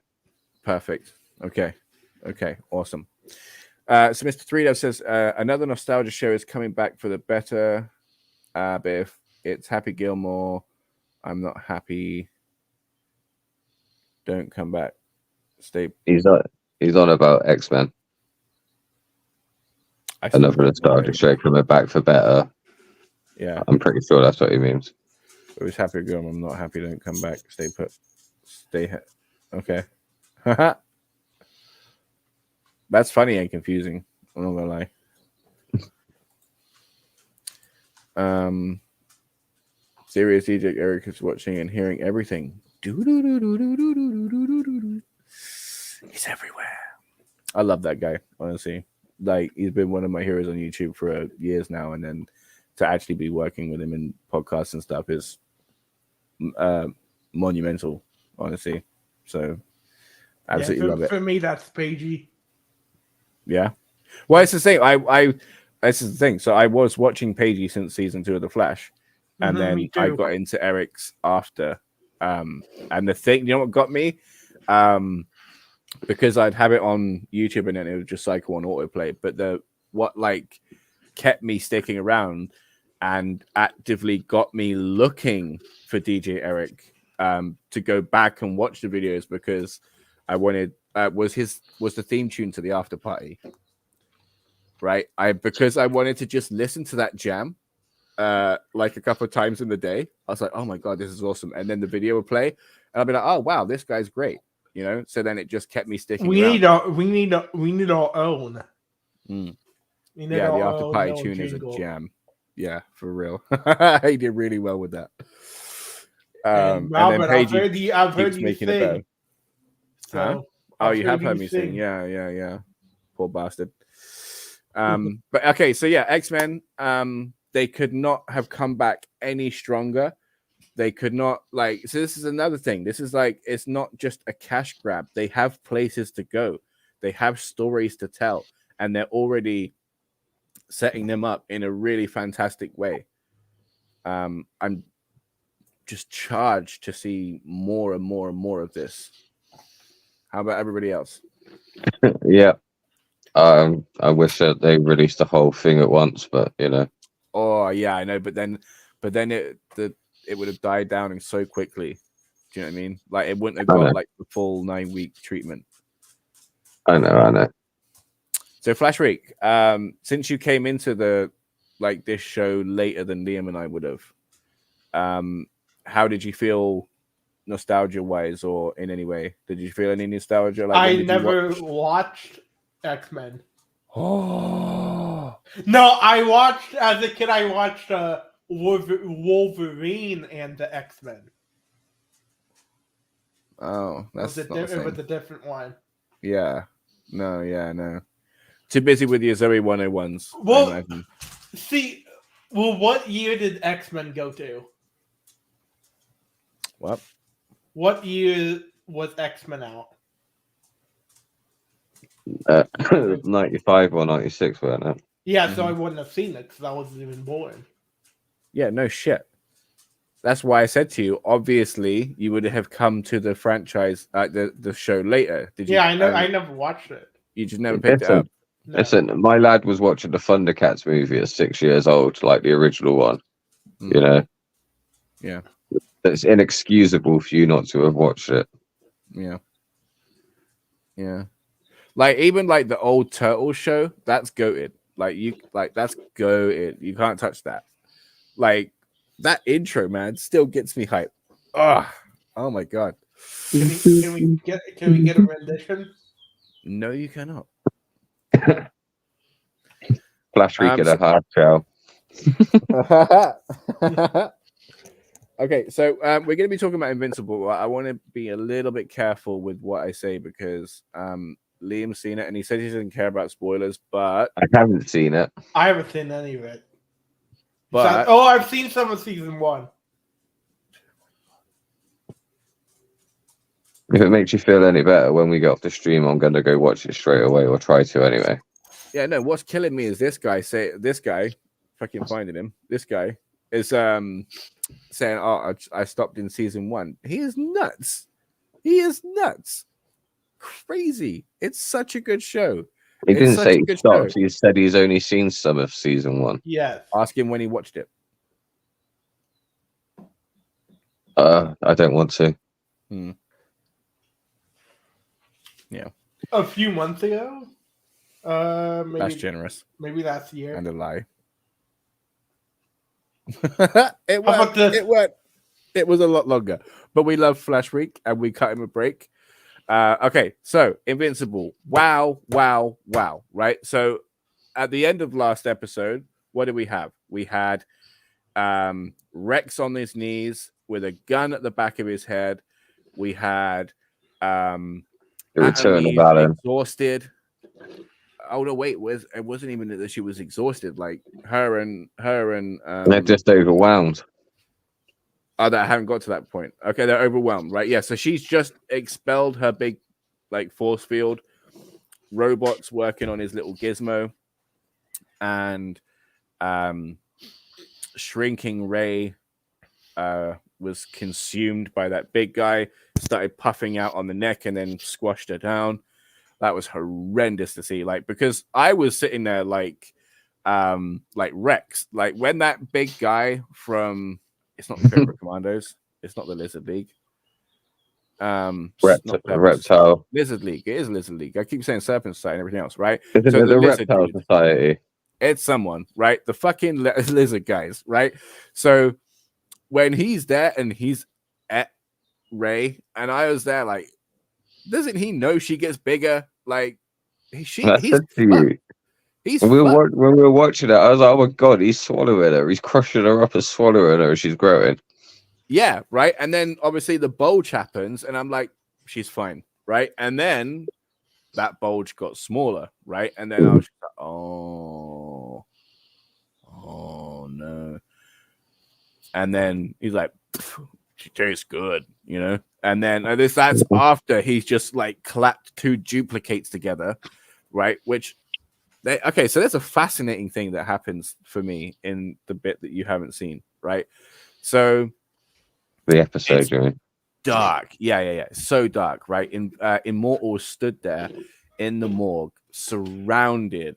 Perfect. Okay, awesome. So Mr. 3 says another nostalgia show is coming back for the better. But if it's Happy Gilmore, I'm not happy. Don't come back. Stay. He's on about X-Men. Another nostalgia show coming back for better. Yeah, I'm pretty sure that's what he means. It was Happy Gilmore. I'm not happy. Don't come back. Stay put. Okay. That's funny and confusing. I'm not gonna lie. Serious DJ Eric is watching and hearing everything. He's everywhere. I love that guy, honestly. Like, he's been one of my heroes on YouTube for years now, and then to actually be working with him in podcasts and stuff is monumental, honestly. So Absolutely love it. For me, that's Paigey. Yeah. Well, it's the same. This is the thing. So I was watching Paigey since season 2 of The Flash, and then I got into Eric's after. And the thing, you know what got me? Because I'd have it on YouTube and then it would just cycle on autoplay. But what like kept me sticking around and actively got me looking for DJ Eric to go back and watch the videos, because I wanted was the theme tune to the after party, right? Because I wanted to just listen to that jam like a couple of times in the day. I was like, oh my god, this is awesome. And then the video would play and I'd be like, oh wow, this guy's great, you know. So then it just kept me sticking we around. Need our own. Yeah, the after party tune is a jam. Yeah, for real. He did really well with that. And Robert, I've heard you sing. So, oh, you have heard me sing. Yeah. Poor bastard. But okay, so yeah, X-Men. They could not have come back any stronger. They could not so this is another thing. This is it's not just a cash grab. They have places to go. They have stories to tell, and they're already setting them up in a really fantastic way. I'm just charged to see more and more and more of this. How about everybody else? Yeah. I wish that they released the whole thing at once, but you know. Oh yeah, I know, but then it would have died down so quickly. Do you know what I mean? Like it wouldn't have got the full 9-week treatment. I know. So Flash Week, since you came into this show later than Liam and I would have, how did you feel nostalgia wise, or in any way? Did you feel any nostalgia? I never watched X-Men. Oh no, I watched as a kid. I watched Wolverine and the X-Men. Oh, it was a different one. Yeah. No. Too busy with your Zoe 101s. Well, what year did X-Men go to? What? What year was X-Men out? 95 or 96, weren't it? Yeah, so I wouldn't have seen it because I wasn't even born. Yeah, no shit. That's why I said to you, obviously, you would have come to the franchise, the show later. Did you? Yeah, I know. I never watched it. You just never picked it up. No. Listen, my lad was watching the Thundercats movie at 6 years old, like the original one. You know? Yeah. It's inexcusable for you not to have watched it. Yeah. Even the old Turtle show, that's goated. That's goated. You can't touch that. That intro, man, still gets me hyped. Oh my god. Can we get a rendition? No, you cannot. Flash Week at a hard show. Okay, so we're going to be talking about Invincible. I want to be a little bit careful with what I say because Liam's seen it and he said he doesn't care about spoilers, but I haven't seen it. I haven't seen any of it. But I've seen some of season 1. If it makes you feel any better, when we get off the stream, I'm going to go watch it straight away, or try to anyway. Yeah, no, what's killing me is this guy, fucking finding him, this guy is saying, oh, I stopped in season 1. He is nuts. Crazy. It's such a good show. He didn't say he stopped. He said he's only seen some of season 1. Yeah. Ask him when he watched it. I don't want to. Yeah. A few months ago. Maybe, that's generous. Maybe last year. And a lie. It worked. It was a lot longer. But we love Flash Week and we cut him a break. Okay, so Invincible. Wow. Right? So at the end of last episode, what did we have? We had Rex on his knees with a gun at the back of his head. We had the return of Alan. Exhausted. Oh no, wait, it wasn't even that she was exhausted. Like her and they're just overwhelmed. Oh, that I haven't got to that point. Okay, they're overwhelmed, right? Yeah, so she's just expelled her big like force field, robots working on his little gizmo, and shrinking Ray was consumed by that big guy, started puffing out on the neck and then squashed her down. That was horrendous to see, like, because I was sitting there like Rex, like when that big guy from, it's not the Favorite Commandos, it's not the Lizard League, Reptile Lizard League, it is Lizard League. I keep saying Serpent Society and everything else, right? Isn't So it the Reptile dude, Society? it's someone, right? The fucking lizard guys, right? So when he's there and he's at Ray, and I was there like, doesn't he know she gets bigger? Like, he's fucked. When we were watching it, I was like, oh my god, he's swallowing her. He's crushing her up and swallowing her as she's growing. Yeah, right. And then obviously the bulge happens, and I'm like, she's fine, right? And then that bulge got smaller, right? And then I was just like, oh no. And then he's like, she tastes good, you know? And then that's after he's just like clapped two duplicates together, right? Okay, so there's a fascinating thing that happens for me in the bit that you haven't seen, right? So the episode, right? Dark, yeah, so dark, right? Immortal stood there in the morgue, surrounded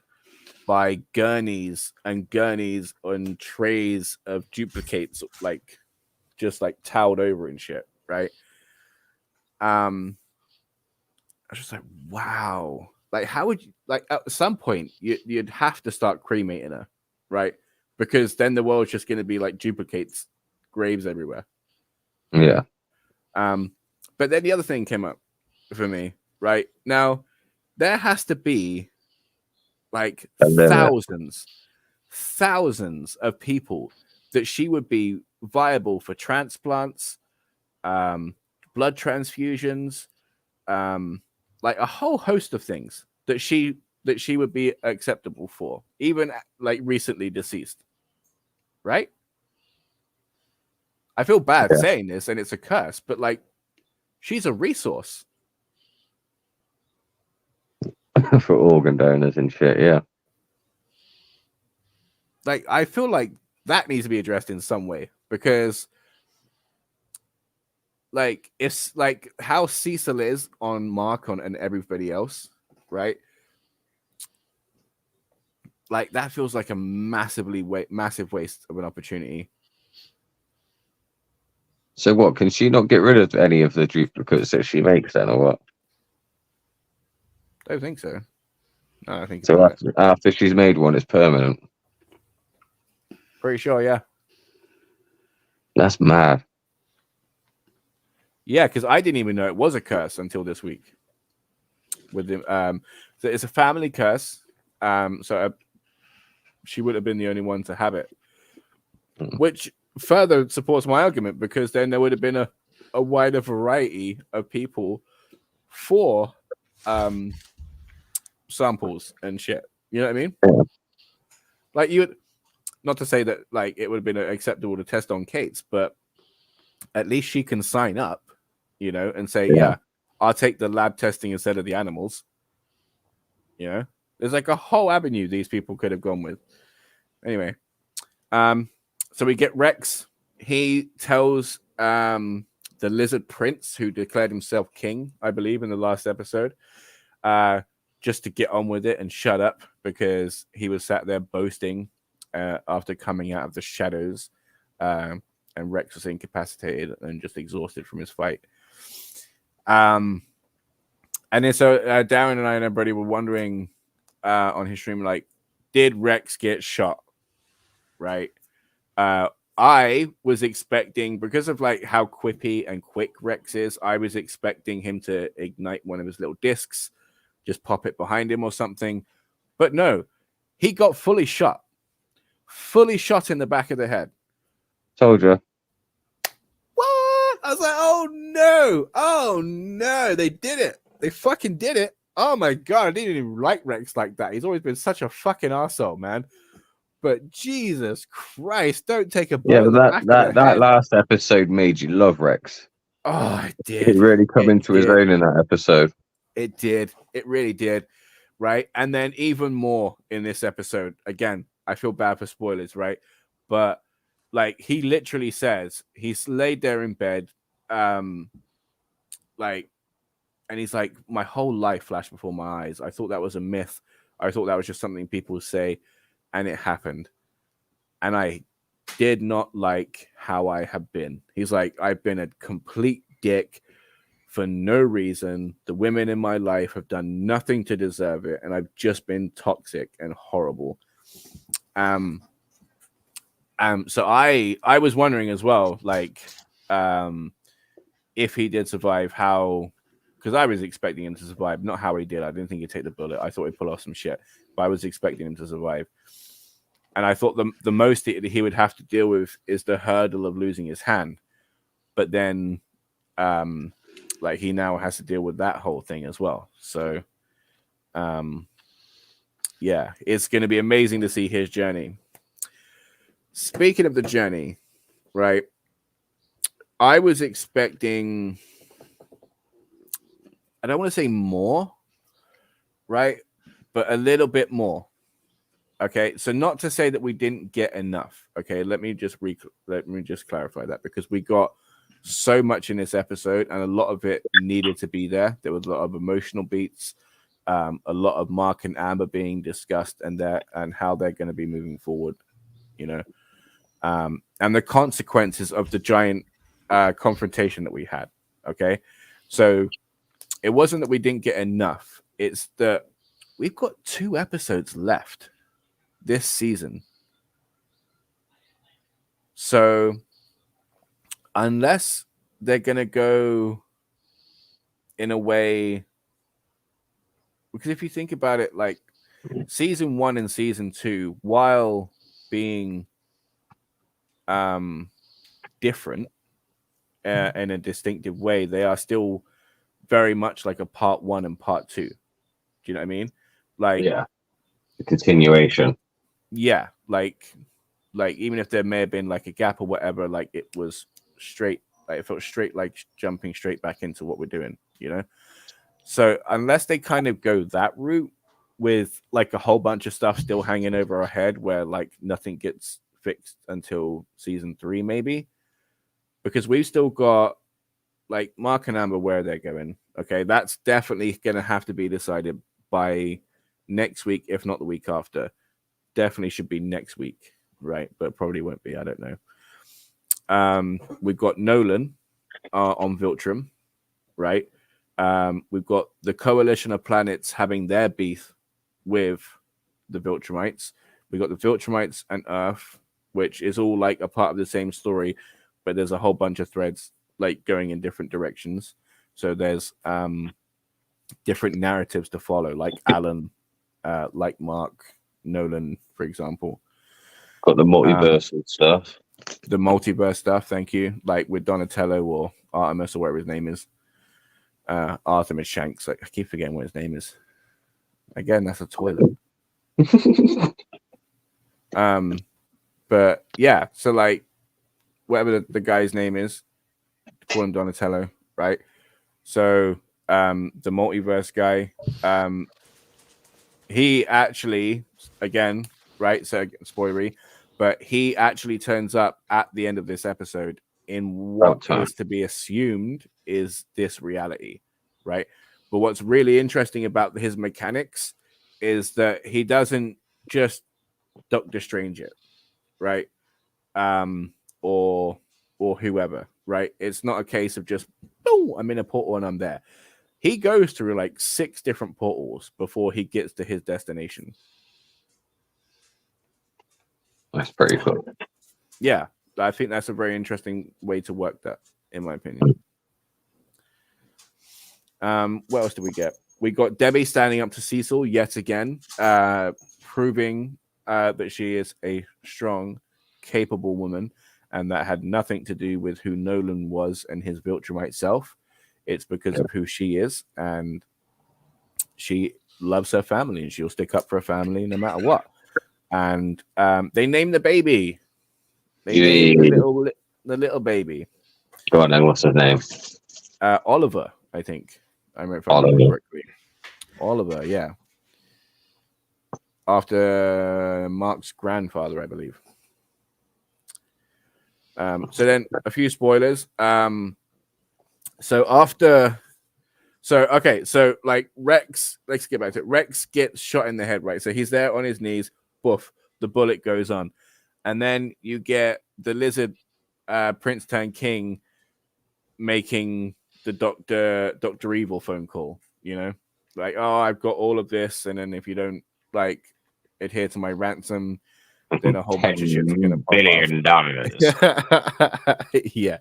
by gurneys and trays of duplicates, like just like toweled over and shit, right? I was just like, wow. Like, how would you, like, at some point you'd have to start cremating her, right? Because then the world's just going to be like duplicates, graves everywhere. Yeah. But then the other thing came up for me, right? Now, there has to be like thousands of people that she would be viable for transplants, blood transfusions, like a whole host of things that she would be acceptable for, even like recently deceased, right? I feel bad saying this, and it's a curse, but like, she's a resource for organ donors and shit. Yeah, like, I feel like that needs to be addressed in some way, because like, it's like how Cecil is on Marcon and everybody else, right? Like, that feels like a massive waste of an opportunity. So what? Can she not get rid of any of the duplicates that she makes then, or what? I don't think so. No, I think so. After she's made one, it's permanent. Pretty sure, yeah. That's mad. Yeah, because I didn't even know it was a curse until this week. With him, so it's a family curse. So she would have been the only one to have it, which further supports my argument, because then there would have been a wider variety of people for samples and shit. You know what I mean? Yeah. Like, you would, not to say that like it would have been acceptable to test on Kate's, but at least she can sign up, you know, and say, yeah, I'll take the lab testing instead of the animals. You know, there's like a whole avenue these people could have gone with. Anyway, so we get Rex. He tells the Lizard Prince, who declared himself king, I believe, in the last episode, just to get on with it and shut up, because he was sat there boasting after coming out of the shadows, and Rex was incapacitated and just exhausted from his fight. And then so Darren and I and everybody were wondering on his stream, like, did Rex get shot? Right? I was expecting, because of like how quippy and quick Rex is, I was expecting him to ignite one of his little discs, just pop it behind him or something. But no, he got fully shot in the back of the head. Told you. What? I was like, oh no, they did it. They fucking did it. Oh my god, I didn't even like Rex like that. He's always been such a fucking arsehole, man. But Jesus Christ, don't take a bullet. Yeah, but that last episode made you love Rex. Oh, it did. He really come into his own in that episode. It did. It really did. Right. And then even more in this episode. Again, I feel bad for spoilers, right? But like he literally says he's laid there in bed, like, and he's like, my whole life flashed before my eyes. I thought that was a myth. I thought that was just something people say, and it happened. And I did not like how I have been. He's like, I've been a complete dick for no reason. The women in my life have done nothing to deserve it, and I've just been toxic and horrible. So I was wondering as well, like, if he did survive, how, because I was expecting him to survive, not how he did. I didn't think he'd take the bullet. I thought he'd pull off some shit, but I was expecting him to survive. And I thought the most he would have to deal with is the hurdle of losing his hand. But then, like, he now has to deal with that whole thing as well. So, yeah, it's going to be amazing to see his journey. Speaking of the journey, right? I was expecting, I don't want to say more, right? But a little bit more. Okay, so not to say that we didn't get enough. Okay, let me just clarify that, because we got so much in this episode, and a lot of it needed to be there. There was a lot of emotional beats, a lot of Mark and Amber being discussed, and how they're going to be moving forward. You know, and the consequences of the giant confrontation that we had. Okay, so it wasn't that we didn't get enough. It's that we've got 2 episodes left this season. So unless they're going to go in a way, because if you think about it, like season 1 and season 2, while being different in a distinctive way, they are still very much like a part 1 and part 2. Do you know what I mean? Like, yeah, the continuation. Yeah, like even if there may have been like a gap or whatever, like it was straight, like it felt straight, like jumping straight back into what we're doing, you know. So unless they kind of go that route with like a whole bunch of stuff still hanging over our head, where like nothing gets fixed until season 3, maybe, because we've still got like Mark and Amber, where they're going. Okay, that's definitely going to have to be decided by next week, if not the week after. Definitely should be next week, right? But probably won't be. I don't know. We've got Nolan on Viltrum, right? We've got the Coalition of Planets having their beef with the Viltrumites. We've got the Viltrumites and Earth, which is all like a part of the same story, but there's a whole bunch of threads like going in different directions. So there's different narratives to follow, like Alan, like Mark, Nolan, for example. Got the multiversal stuff. The multiverse stuff, thank you. Like with Donatello or Artemis or whatever his name is. Artemis Shanks. Like, I keep forgetting what his name is. Again, that's a toilet. But yeah, so like whatever the guy's name is, call him Donatello, right? So the multiverse guy, he actually, again, right? So spoilery, but he actually turns up at the end of this episode in what is to be assumed is this reality, right? But what's really interesting about his mechanics is that he doesn't just Doctor Strange it, right? Or whoever, right? It's not a case of just, oh, I'm in a portal and I'm there. He goes through like 6 different portals before he gets to his destination. That's pretty cool. Yeah, I think that's a very interesting way to work that, in my opinion. What else did we get? We got Debbie standing up to Cecil yet again, proving that she is a strong, capable woman, and that had nothing to do with who Nolan was and his Viltrumite self. It's because of who she is, and she loves her family, and she'll stick up for her family no matter what. And they named the baby. They named the little baby. Go on then, what's his name? Oliver, I think. I remember if I remember correctly. Oliver, yeah. After Mark's grandfather, I believe. So then a few spoilers. So like Rex, let's get back to it. Rex gets shot in the head, right? So he's there on his knees, boof, the bullet goes on. And then you get the lizard Prince turned King making the Dr. Evil phone call, you know? Like, oh, I've got all of this, and then if you don't like adhere to my ransom, then a whole bunch of shit's gonna pop off. Yeah.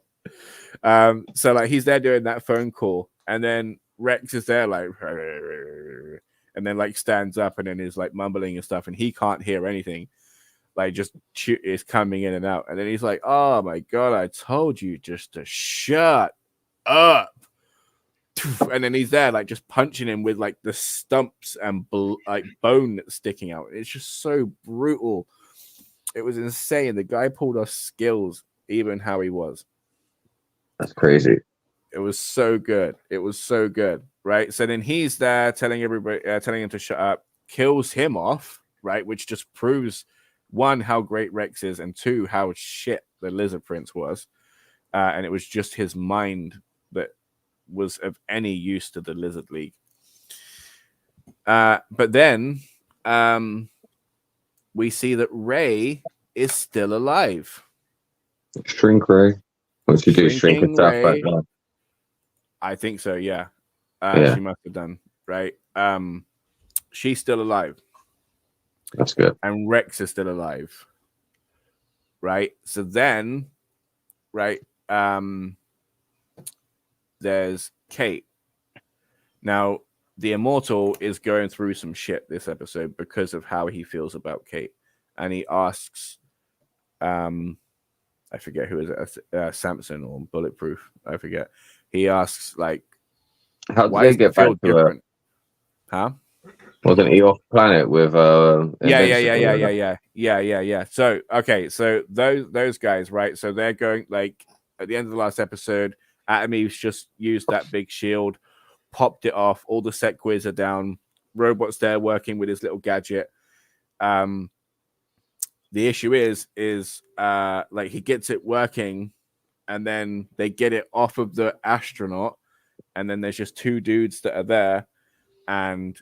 So like he's there doing that phone call, and then Rex is there like and then like stands up and then is like mumbling and stuff, and he can't hear anything. Like just is coming in and out, and then he's like, "Oh my god, I told you just to shut up." And then he's there like just punching him with like the stumps and like bone that's sticking out. It's just so brutal. It was insane. The guy pulled off skills, even how he was. That's crazy. It was so good. It was so good, right? So then he's there telling everybody, telling him to shut up, kills him off, right? Which just proves, one, how great Rex is, and two, how shit the Lizard Prince was. And it was just his mind that was of any use to the Lizard League. But then we see that Ray is still alive. Shrink Ray. Once you do shrink attack back on. I think so, yeah. Yeah. She must have done, right? She's still alive. That's good. And Rex is still alive. Right? So then, right, there's Kate. Now, the Immortal is going through some shit this episode because of how he feels about Kate. And he asks, I forget who is it, Samson or Bulletproof. I forget. He asks, like, how did they get back to different? Huh? Wasn't he off planet with Yeah. So okay, so those guys, right? So they're going like at the end of the last episode, Atomeve's just used that big shield, popped it off, all the Sequids are down, Robot's there working with his little gadget. The issue is like he gets it working, and then they get it off of the astronaut, and then there's just two dudes that are there, and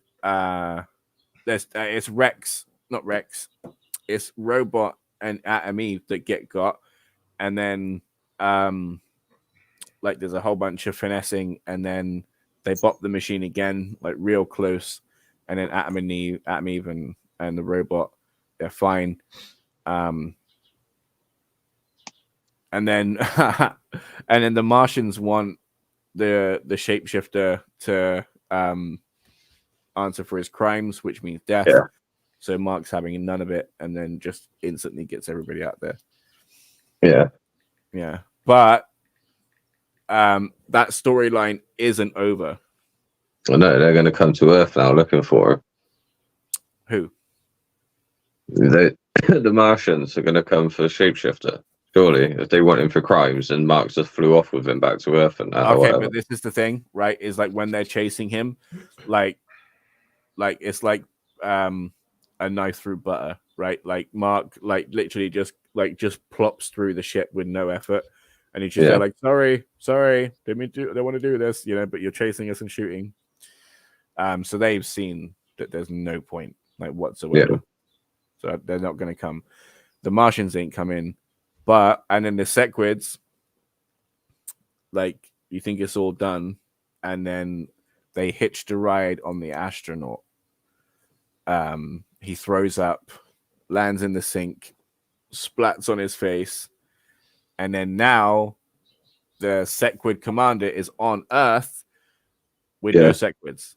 there's it's not Rex, it's Robot and Atom Eve that get got, and then like there's a whole bunch of finessing, and then they bop the machine again, like real close, and then Atom Eve and the robot, they're fine. And then and then the Martians want the shapeshifter to answer for his crimes, which means death. Yeah. So Mark's having none of it, and then just instantly gets everybody out there. Yeah. But that storyline isn't over. I know they're going to come to Earth now looking for her. Who? The Martians are going to come for Shapeshifter. Surely, if they want him for crimes, and Mark just flew off with him back to Earth and that. Okay, but this is the thing, right? Is like when they're chasing him, like it's like a knife through butter, right? Like Mark, like literally just plops through the ship with no effort, and he's just there like, sorry, don't want to do this, you know. But you're chasing us and shooting. So they've seen that there's no point, like whatsoever. Yeah. So they're not going to come. The Martians ain't coming. And then the Sequids, like, you think it's all done, and then they hitched a ride on the astronaut. He throws up, lands in the sink, splats on his face, and then now the Sequid commander is on Earth with no Sequids.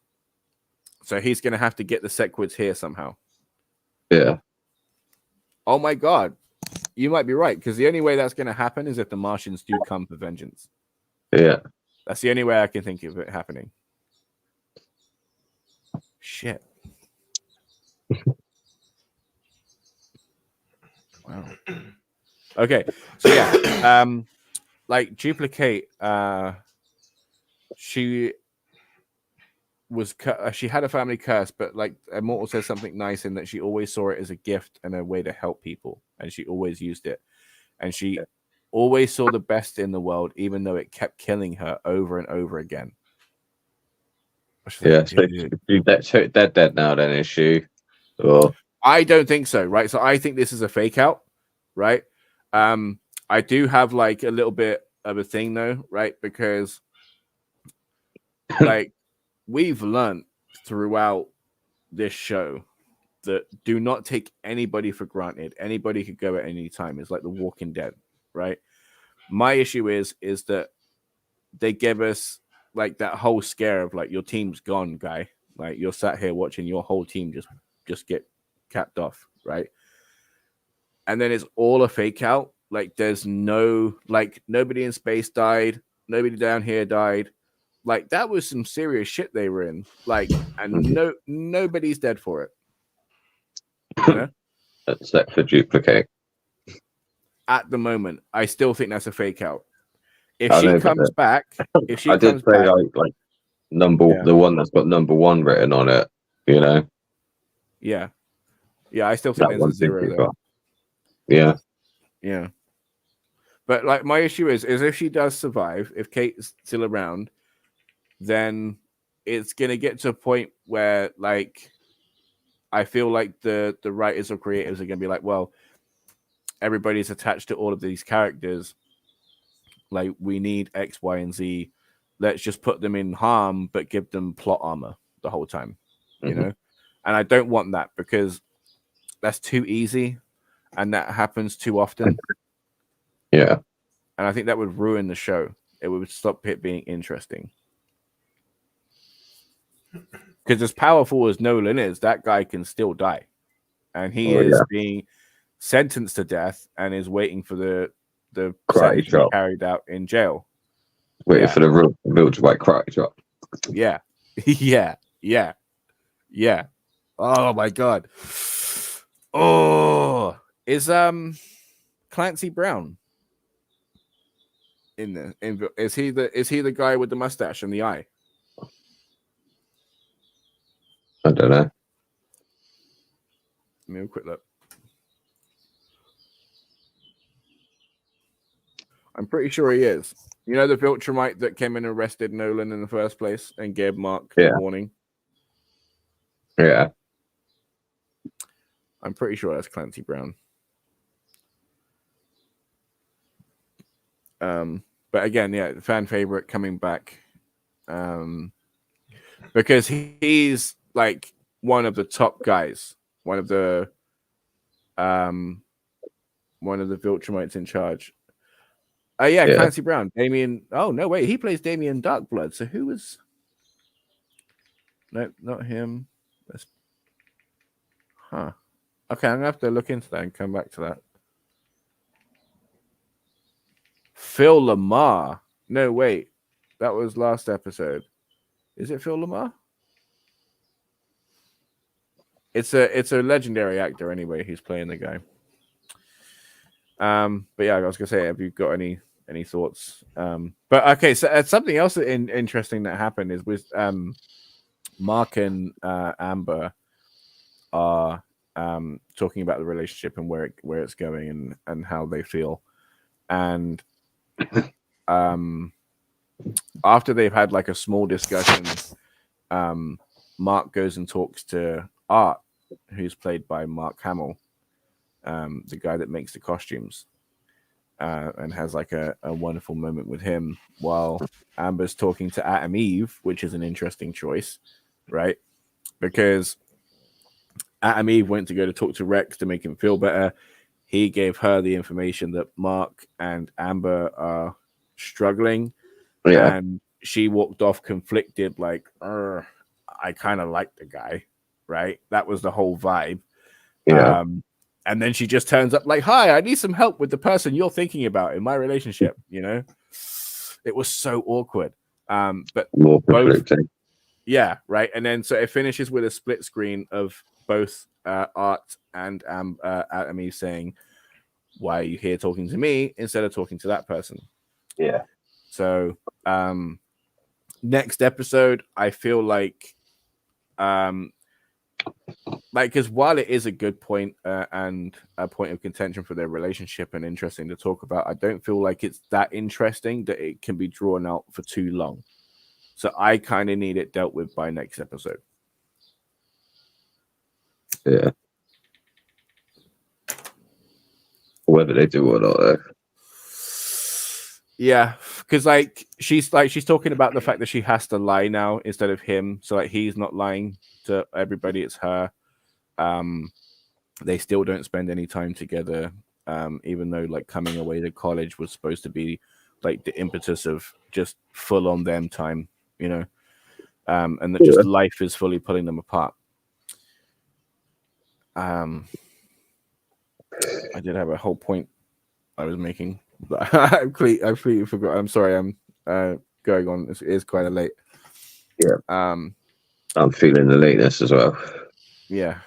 So he's going to have to get the Sequids here somehow. Yeah. Oh my God. You might be right, because the only way that's going to happen is if the Martians do come for vengeance. Yeah. That's the only way I can think of it happening. Shit. Wow. Okay. So yeah, like Duplicate, she she had a family curse, but like Immortal says something nice in that she always saw it as a gift and a way to help people, and she always used it, and she always saw the best in the world, even though it kept killing her over and over again. Yeah, so dead now, then, is she? Or I don't think so, right? So I think this is a fake out, right? I do have like a little bit of a thing though, right? Because like we've learned throughout this show that do not take anybody for granted. Anybody could go at any time. It's like The Walking Dead, right? My issue is that they give us like that whole scare of like your team's gone, guy. Like you're sat here watching your whole team just get capped off, right? And then it's all a fake out. Like there's no like nobody in space died, nobody down here died. Like that was some serious shit they were in. Like, and nobody's dead for it. You know? Except for duplicate. At the moment, I still think that's a fake out. If she comes back, I did say like the one that's got number 1 written on it, you know. Yeah. I still think there's a 0 there. Yeah. But like my issue is if she does survive, if Kate's still around, then it's gonna get to a point where like I feel like the writers or creators are gonna be like, well, everybody's attached to all of these characters. Like we need X, Y, and Z. Let's just put them in harm, but give them plot armor the whole time, you know? And I don't want that because that's too easy and that happens too often. Yeah. And I think that would ruin the show. It would stop it being interesting. Because as powerful as Nolan is, that guy can still die. And he is being sentenced to death and is waiting for the sentence to be carried out in jail. Waiting for the real white karate drop. Yeah. Yeah. Oh my god. Oh, is Clancy Brown in there? Is he the guy with the mustache and the eye? I don't know. Let me have a quick look. I'm pretty sure he is. You know the Viltrumite that came and arrested Nolan in the first place and gave Mark a warning? Yeah. I'm pretty sure that's Clancy Brown. But again, fan favorite coming back. Because he's like one of the top guys, one of the Viltrumites in charge. Clancy Brown, Damien. Oh no, wait, he plays Damien Darkblood. So who was? No, not him. Okay, I'm gonna have to look into that and come back to that. Phil Lamar. No, wait, that was last episode. Is it Phil Lamar? It's a legendary actor anyway. He's playing the guy. But yeah, I was gonna say, have you got any thoughts? But okay, so something else interesting that happened is with Mark and Amber are talking about the relationship and where it's going and how they feel, and after they've had like a small discussion, Mark goes and talks to Art, who's played by Mark Hamill, the guy that makes the costumes, and has like a wonderful moment with him while Amber's talking to Atom Eve, which is an interesting choice, right? Because Atom Eve went to go to talk to Rex to make him feel better. He gave her the information that Mark and Amber are struggling, and she walked off conflicted, like, I kind of like the guy, right? That was the whole vibe. And then she just turns up like, hi, I need some help with the person you're thinking about in my relationship, you know? It was so awkward. But more conflicting. Yeah, right. And then so it finishes with a split screen of both Art and Atom Eve saying, why are you here talking to me instead of talking to that person? Yeah. So next episode, I feel like like, because while it is a good point and a point of contention for their relationship and interesting to talk about, I don't feel like it's that interesting that it can be drawn out for too long. So I kind of need it dealt with by next episode. Yeah. Whether they do or not, though. Yeah, because like she's talking about the fact that she has to lie now instead of him. So like he's not lying to everybody; it's her. They still don't spend any time together, even though like coming away to college was supposed to be like the impetus of just full on them time, you know, and that just life is fully pulling them apart. I did have a whole point I was making, but I completely forgot. I'm sorry. I'm going on. It is quite a late. Yeah. I'm feeling the lateness as well. Yeah.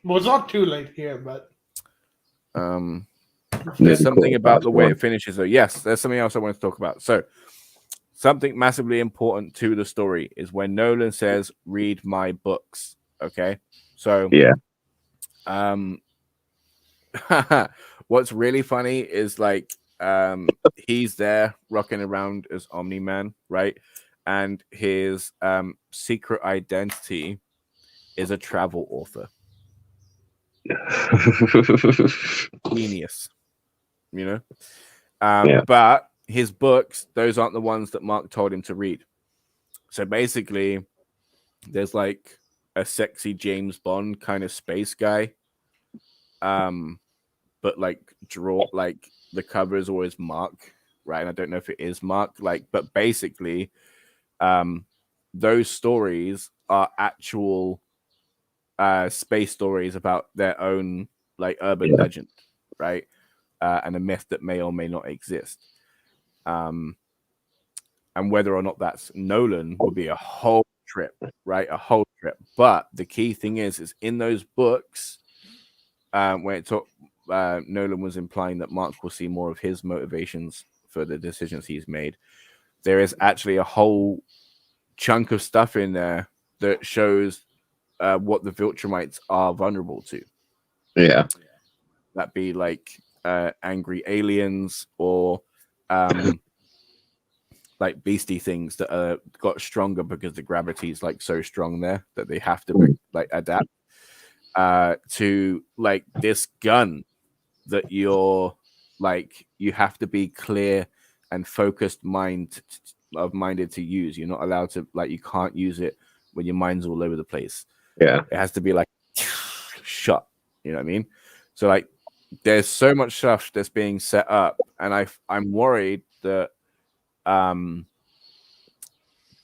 Well, it's not too late here, but there's something about the way it finishes. So yes, there's something else I want to talk about. So something massively important to the story is when Nolan says, "Read my books." Okay, so yeah. What's really funny is like he's there rocking around as Omni-Man, right? And his secret identity is a travel author. Genius, you know. But his books, those aren't the ones that Mark told him to read. So basically, there's like a sexy James Bond kind of space guy. But like the cover is always Mark, right? And I don't know if it is Mark, but basically, those stories are actual space stories about their own like urban legend, right? And a myth that may or may not exist. And whether or not that's Nolan would be a whole trip, right? A whole trip. But the key thing is in those books, when it talked. Nolan was implying that Mark will see more of his motivations for the decisions he's made. There is actually a whole chunk of stuff in there that shows what the Viltrumites are vulnerable to. Yeah. That be like angry aliens or like beastie things that are got stronger because the gravity is like so strong there that they have to like adapt to like this gun that you're like you have to be clear and focused minded to use. You're not allowed to like you can't use it when your mind's all over the place. Yeah, it has to be like shut. You know what I mean? So like there's so much stuff that's being set up, and I'm worried that the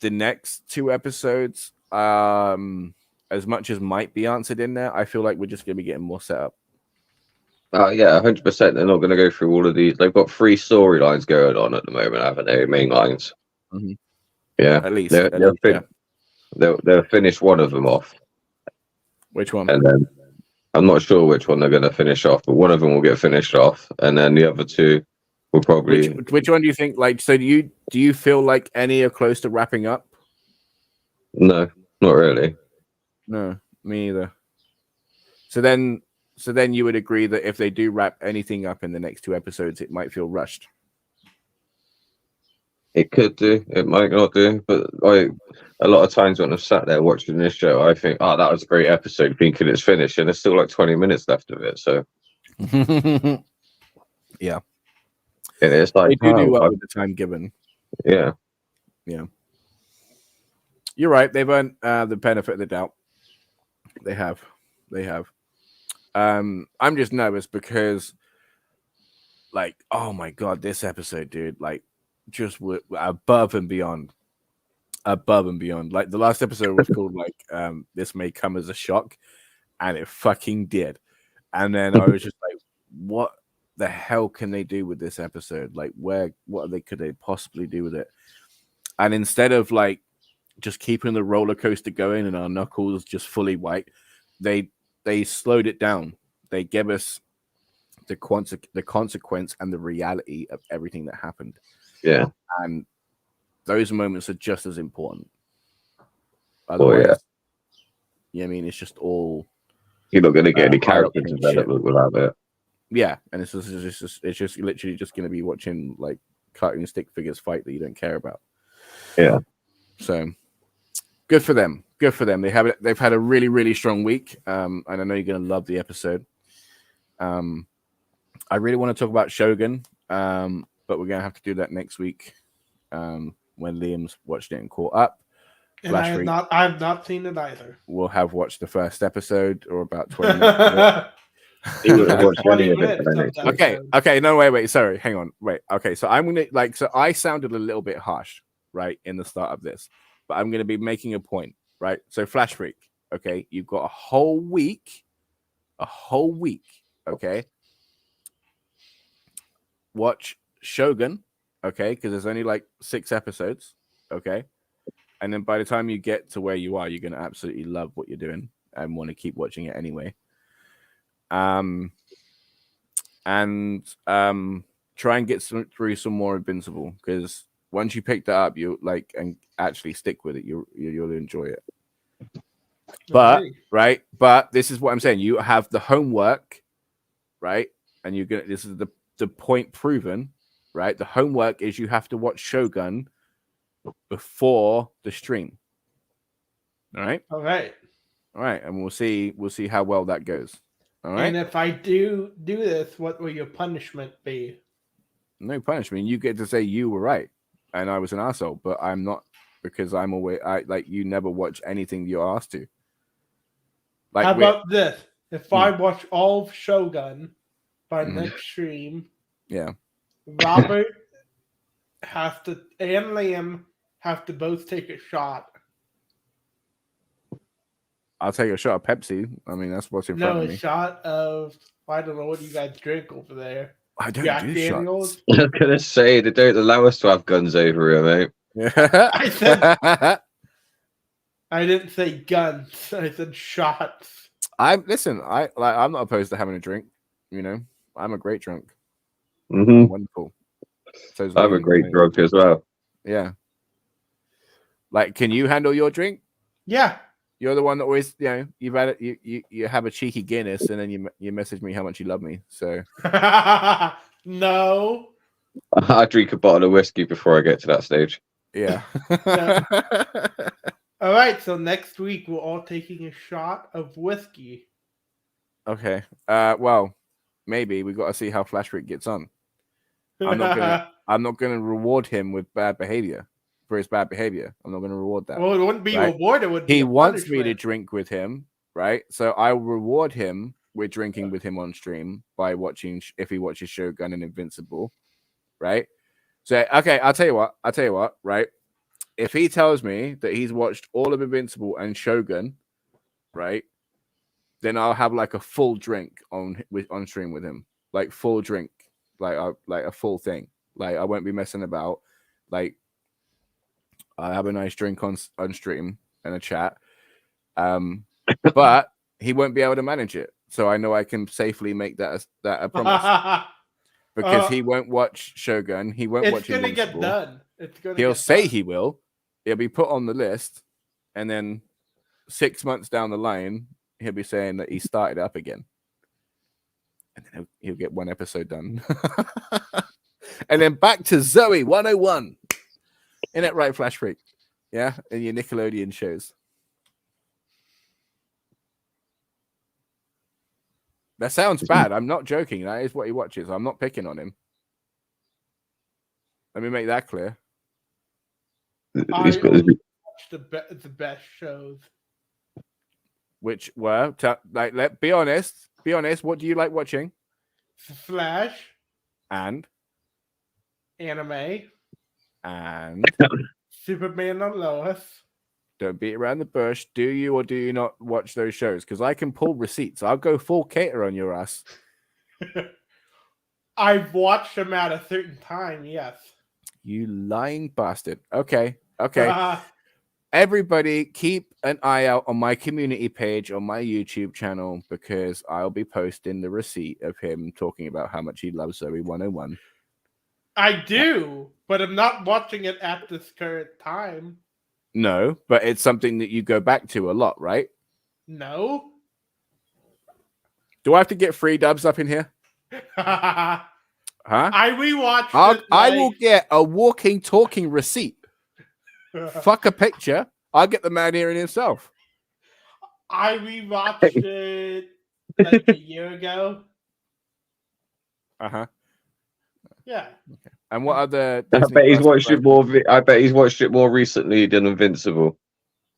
next two episodes, as much as might be answered in there, I feel like we're just gonna be getting more set up. Yeah, 100%. They're not going to go through all of these. They've got 3 storylines going on at the moment, haven't they? Main lines. Mm-hmm. Yeah, at least. They'll finish one of them off. Which one? And then I'm not sure which one they're going to finish off, but one of them will get finished off, and then the other 2 will probably. Which one do you think? Like, so do you feel like any are close to wrapping up? No, not really. No, me either. So then you would agree that if they do wrap anything up in the next 2 episodes, it might feel rushed. It could do. It might not do. But a lot of times when I've sat there watching this show, I think, "Oh, that was a great episode," thinking it's finished, and there's still like 20 minutes left of it. So yeah, and it's like they do well with the time given. Yeah. You're right. They've earned the benefit of the doubt. They have. I'm just nervous because, like, oh my god, this episode, dude, like, just above and beyond. Like the last episode was called like "This May Come as a Shock," and it fucking did. And then I was just like, what the hell can they do with this episode? Like, could they possibly do with it? And instead of like just keeping the roller coaster going and our knuckles just fully white, they slowed it down. They gave us the consequence and the reality of everything that happened. Yeah. And those moments are just as important. Otherwise, yeah, I mean, it's just all. You're not going to get any high character octane development without it. Yeah, and it's just literally just going to be watching like cartoon stick figures fight that you don't care about. Yeah. So good for them. Good for them. They've had a really, really strong week. And I know you're going to love the episode. I really want to talk about Shogun, but we're going to have to do that next week when Liam's watched it and caught up. And I have not seen it either. We'll have watched the first episode or about 20 minutes. He wouldn't have watched any of it. Okay. No, wait. Sorry, hang on. Wait. Okay, so I'm gonna so I sounded a little bit harsh, right, in the start of this, but I'm gonna be making a point, right? So Flash Freak, okay, you've got a whole week, okay. Watch Shogun, okay, because there's only like 6 episodes, okay, and then by the time you get to where you are, you're gonna absolutely love what you're doing and want to keep watching it anyway. Try and get through some more Invincible, because once you pick that up, you like and actually stick with it, you'll enjoy it. But right, but this is what I'm saying. You have the homework, right? And you're gonna. This is the point proven, right? The homework is you have to watch Shogun before the stream. All right. All right. And we'll see how well that goes. All right. And if I do this, what will your punishment be? No punishment. You get to say you were right and I was an asshole, but I'm not, because I'm always you never watch anything you're asked to. Like, how about this? If I watch all of Shogun by next stream, Robert and Liam have to both take a shot. I'll take a shot of Pepsi. I mean, that's what's in front of me. No, a shot of, I don't know what you guys drink over there. I don't Jack do Daniels. shots. I was going to say, they don't allow us to have guns over here, mate. I didn't say guns. I said shots. I'm not opposed to having a drink. You know, I'm a great drunk. Mm-hmm. Wonderful. I'm a great drunk as well. Yeah. Like, can you handle your drink? Yeah. You're the one that always, you've had it. You have a cheeky Guinness, and then you message me how much you love me. So no, I drink a bottle of whiskey before I get to that stage. Yeah. All right. So next week we're all taking a shot of whiskey. Okay. Well, maybe we got to see how Flash Freak gets on. I'm not gonna reward him with bad behavior. For his bad behavior, I'm not going to reward that. Well, it wouldn't be reward. It would be he wants me to drink with him, right? So I will reward him with drinking with him on stream by watching, if he watches Shogun and Invincible, right? So okay, I'll tell you what, right? If he tells me that he's watched all of Invincible and Shogun, right, then I'll have like a full drink on stream with him, like full drink, like a full thing. Like I won't be messing about, like. I have a nice drink on stream and a chat, but he won't be able to manage it. So I know I can safely make that a promise, because he won't watch Shogun. He won't watch Invincible. It's going to get done. He'll say he will. He'll be put on the list, and then 6 months down the line, he'll be saying that he started up again, and then he'll get one episode done, and then back to Zoe 101. Isn't that right, Flash Freak? Yeah, in your Nickelodeon shows. That sounds bad. I'm not joking. That is what he watches. I'm not picking on him. Let me make that clear. I watch the best shows. Which were be honest. Be honest. What do you like watching? Flash. And anime. And Superman and Lois. Don't beat around the bush. Do you or do you not watch those shows? Because I can pull receipts. I'll go full cater on your ass. I've watched them at a certain time, yes. You lying bastard. Okay. Everybody keep an eye out on my community page on my YouTube channel, because I'll be posting the receipt of him talking about how much he loves Zoe 101. I do, but I'm not watching it at this current time. No, but it's something that you go back to a lot, right? No. Do I have to get 3 dubs up in here? I Huh? rewatched it. I will get a walking, talking receipt. Fuck a picture. I'll get the man here in himself. I rewatched it like a year ago. Uh-huh. Yeah. Okay. And what other I Disney bet he's Plus watched it programs- more. I bet he's watched it more recently than Invincible.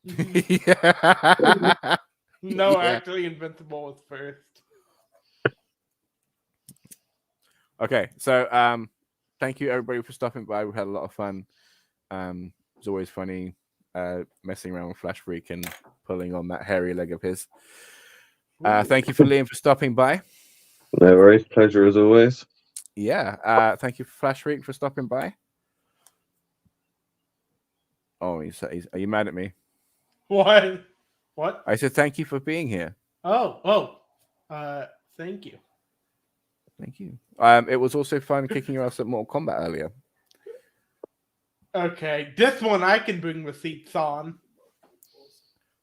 Yeah. No, Yeah. actually, Invincible was first. Okay, so thank you everybody for stopping by. We had a lot of fun. It's always funny messing around with Flash Freak and pulling on that hairy leg of his. Thank you for Liam for stopping by. No worries, pleasure as always. Yeah, thank you for Flash Freak for stopping by. Oh, he's are you mad at me? What? I said thank you for being here. Oh. Thank you. Thank you. It was also fun kicking your ass at Mortal Kombat earlier. Okay, this one I can bring receipts on.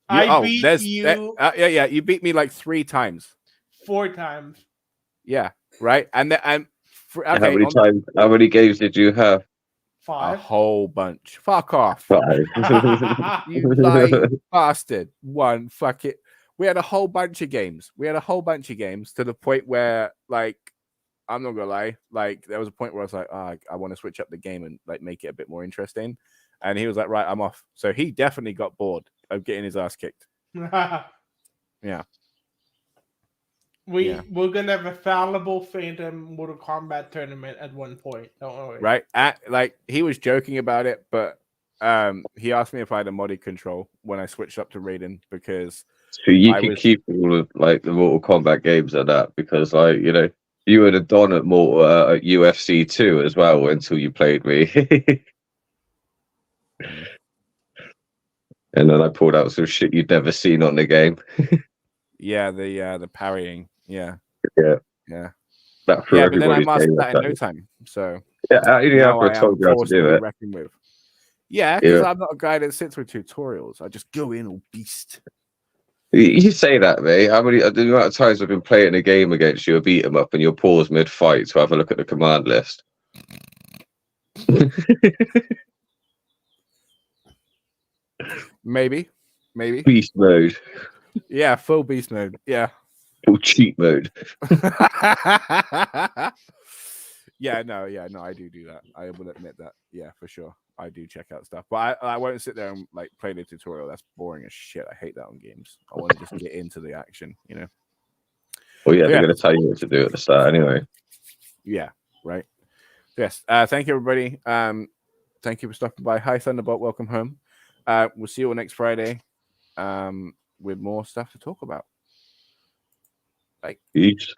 You beat me like 3 times. 4 times. Yeah, right. And how many games did you have? 5. A whole bunch. Fuck off. 5. You lying bastard. Fuck it. We had a whole bunch of games. To the point where, like, I'm not gonna lie, like, there was a point where I was like, I want to switch up the game and like make it a bit more interesting. And he was like, right, I'm off. So he definitely got bored of getting his ass kicked. Yeah. We're gonna have a Fallible Fandom Mortal Kombat tournament at one point. Don't worry. Right. Like, he was joking about it, but he asked me if I had a modded control when I switched up to Raiden, because So you can keep all of like the Mortal Kombat games and that, because like, you know, you would have done at UFC 2 as well until you played me. And then I pulled out some shit you'd never seen on the game. Yeah, the parrying. Yeah. That threw Yeah, but then I everybody's mastered game that in at no that. time. So Yeah, now I told am you how to forced do to be it. reckoned with. Yeah, because I'm not a guy that sits with tutorials. I just go in all beast. You say that, mate. The amount of times I've been playing a game against you, a beat 'em up, and you'll pause mid-fight to have a look at the command list. Maybe. Beast mode. Yeah, full beast mode. Yeah. Full cheat mode. No, I do that. I will admit that. Yeah, for sure. I do check out stuff, but I won't sit there and like play the tutorial. That's boring as shit. I hate that on games. I want to just get into the action, you know. Well, yeah, they're going to tell you what to do at the start anyway. Yeah, right. Yes. Thank you, everybody. Thank you for stopping by. Hi, Thunderbolt. Welcome home. We'll see you all next Friday with more stuff to talk about. Bye. Peace.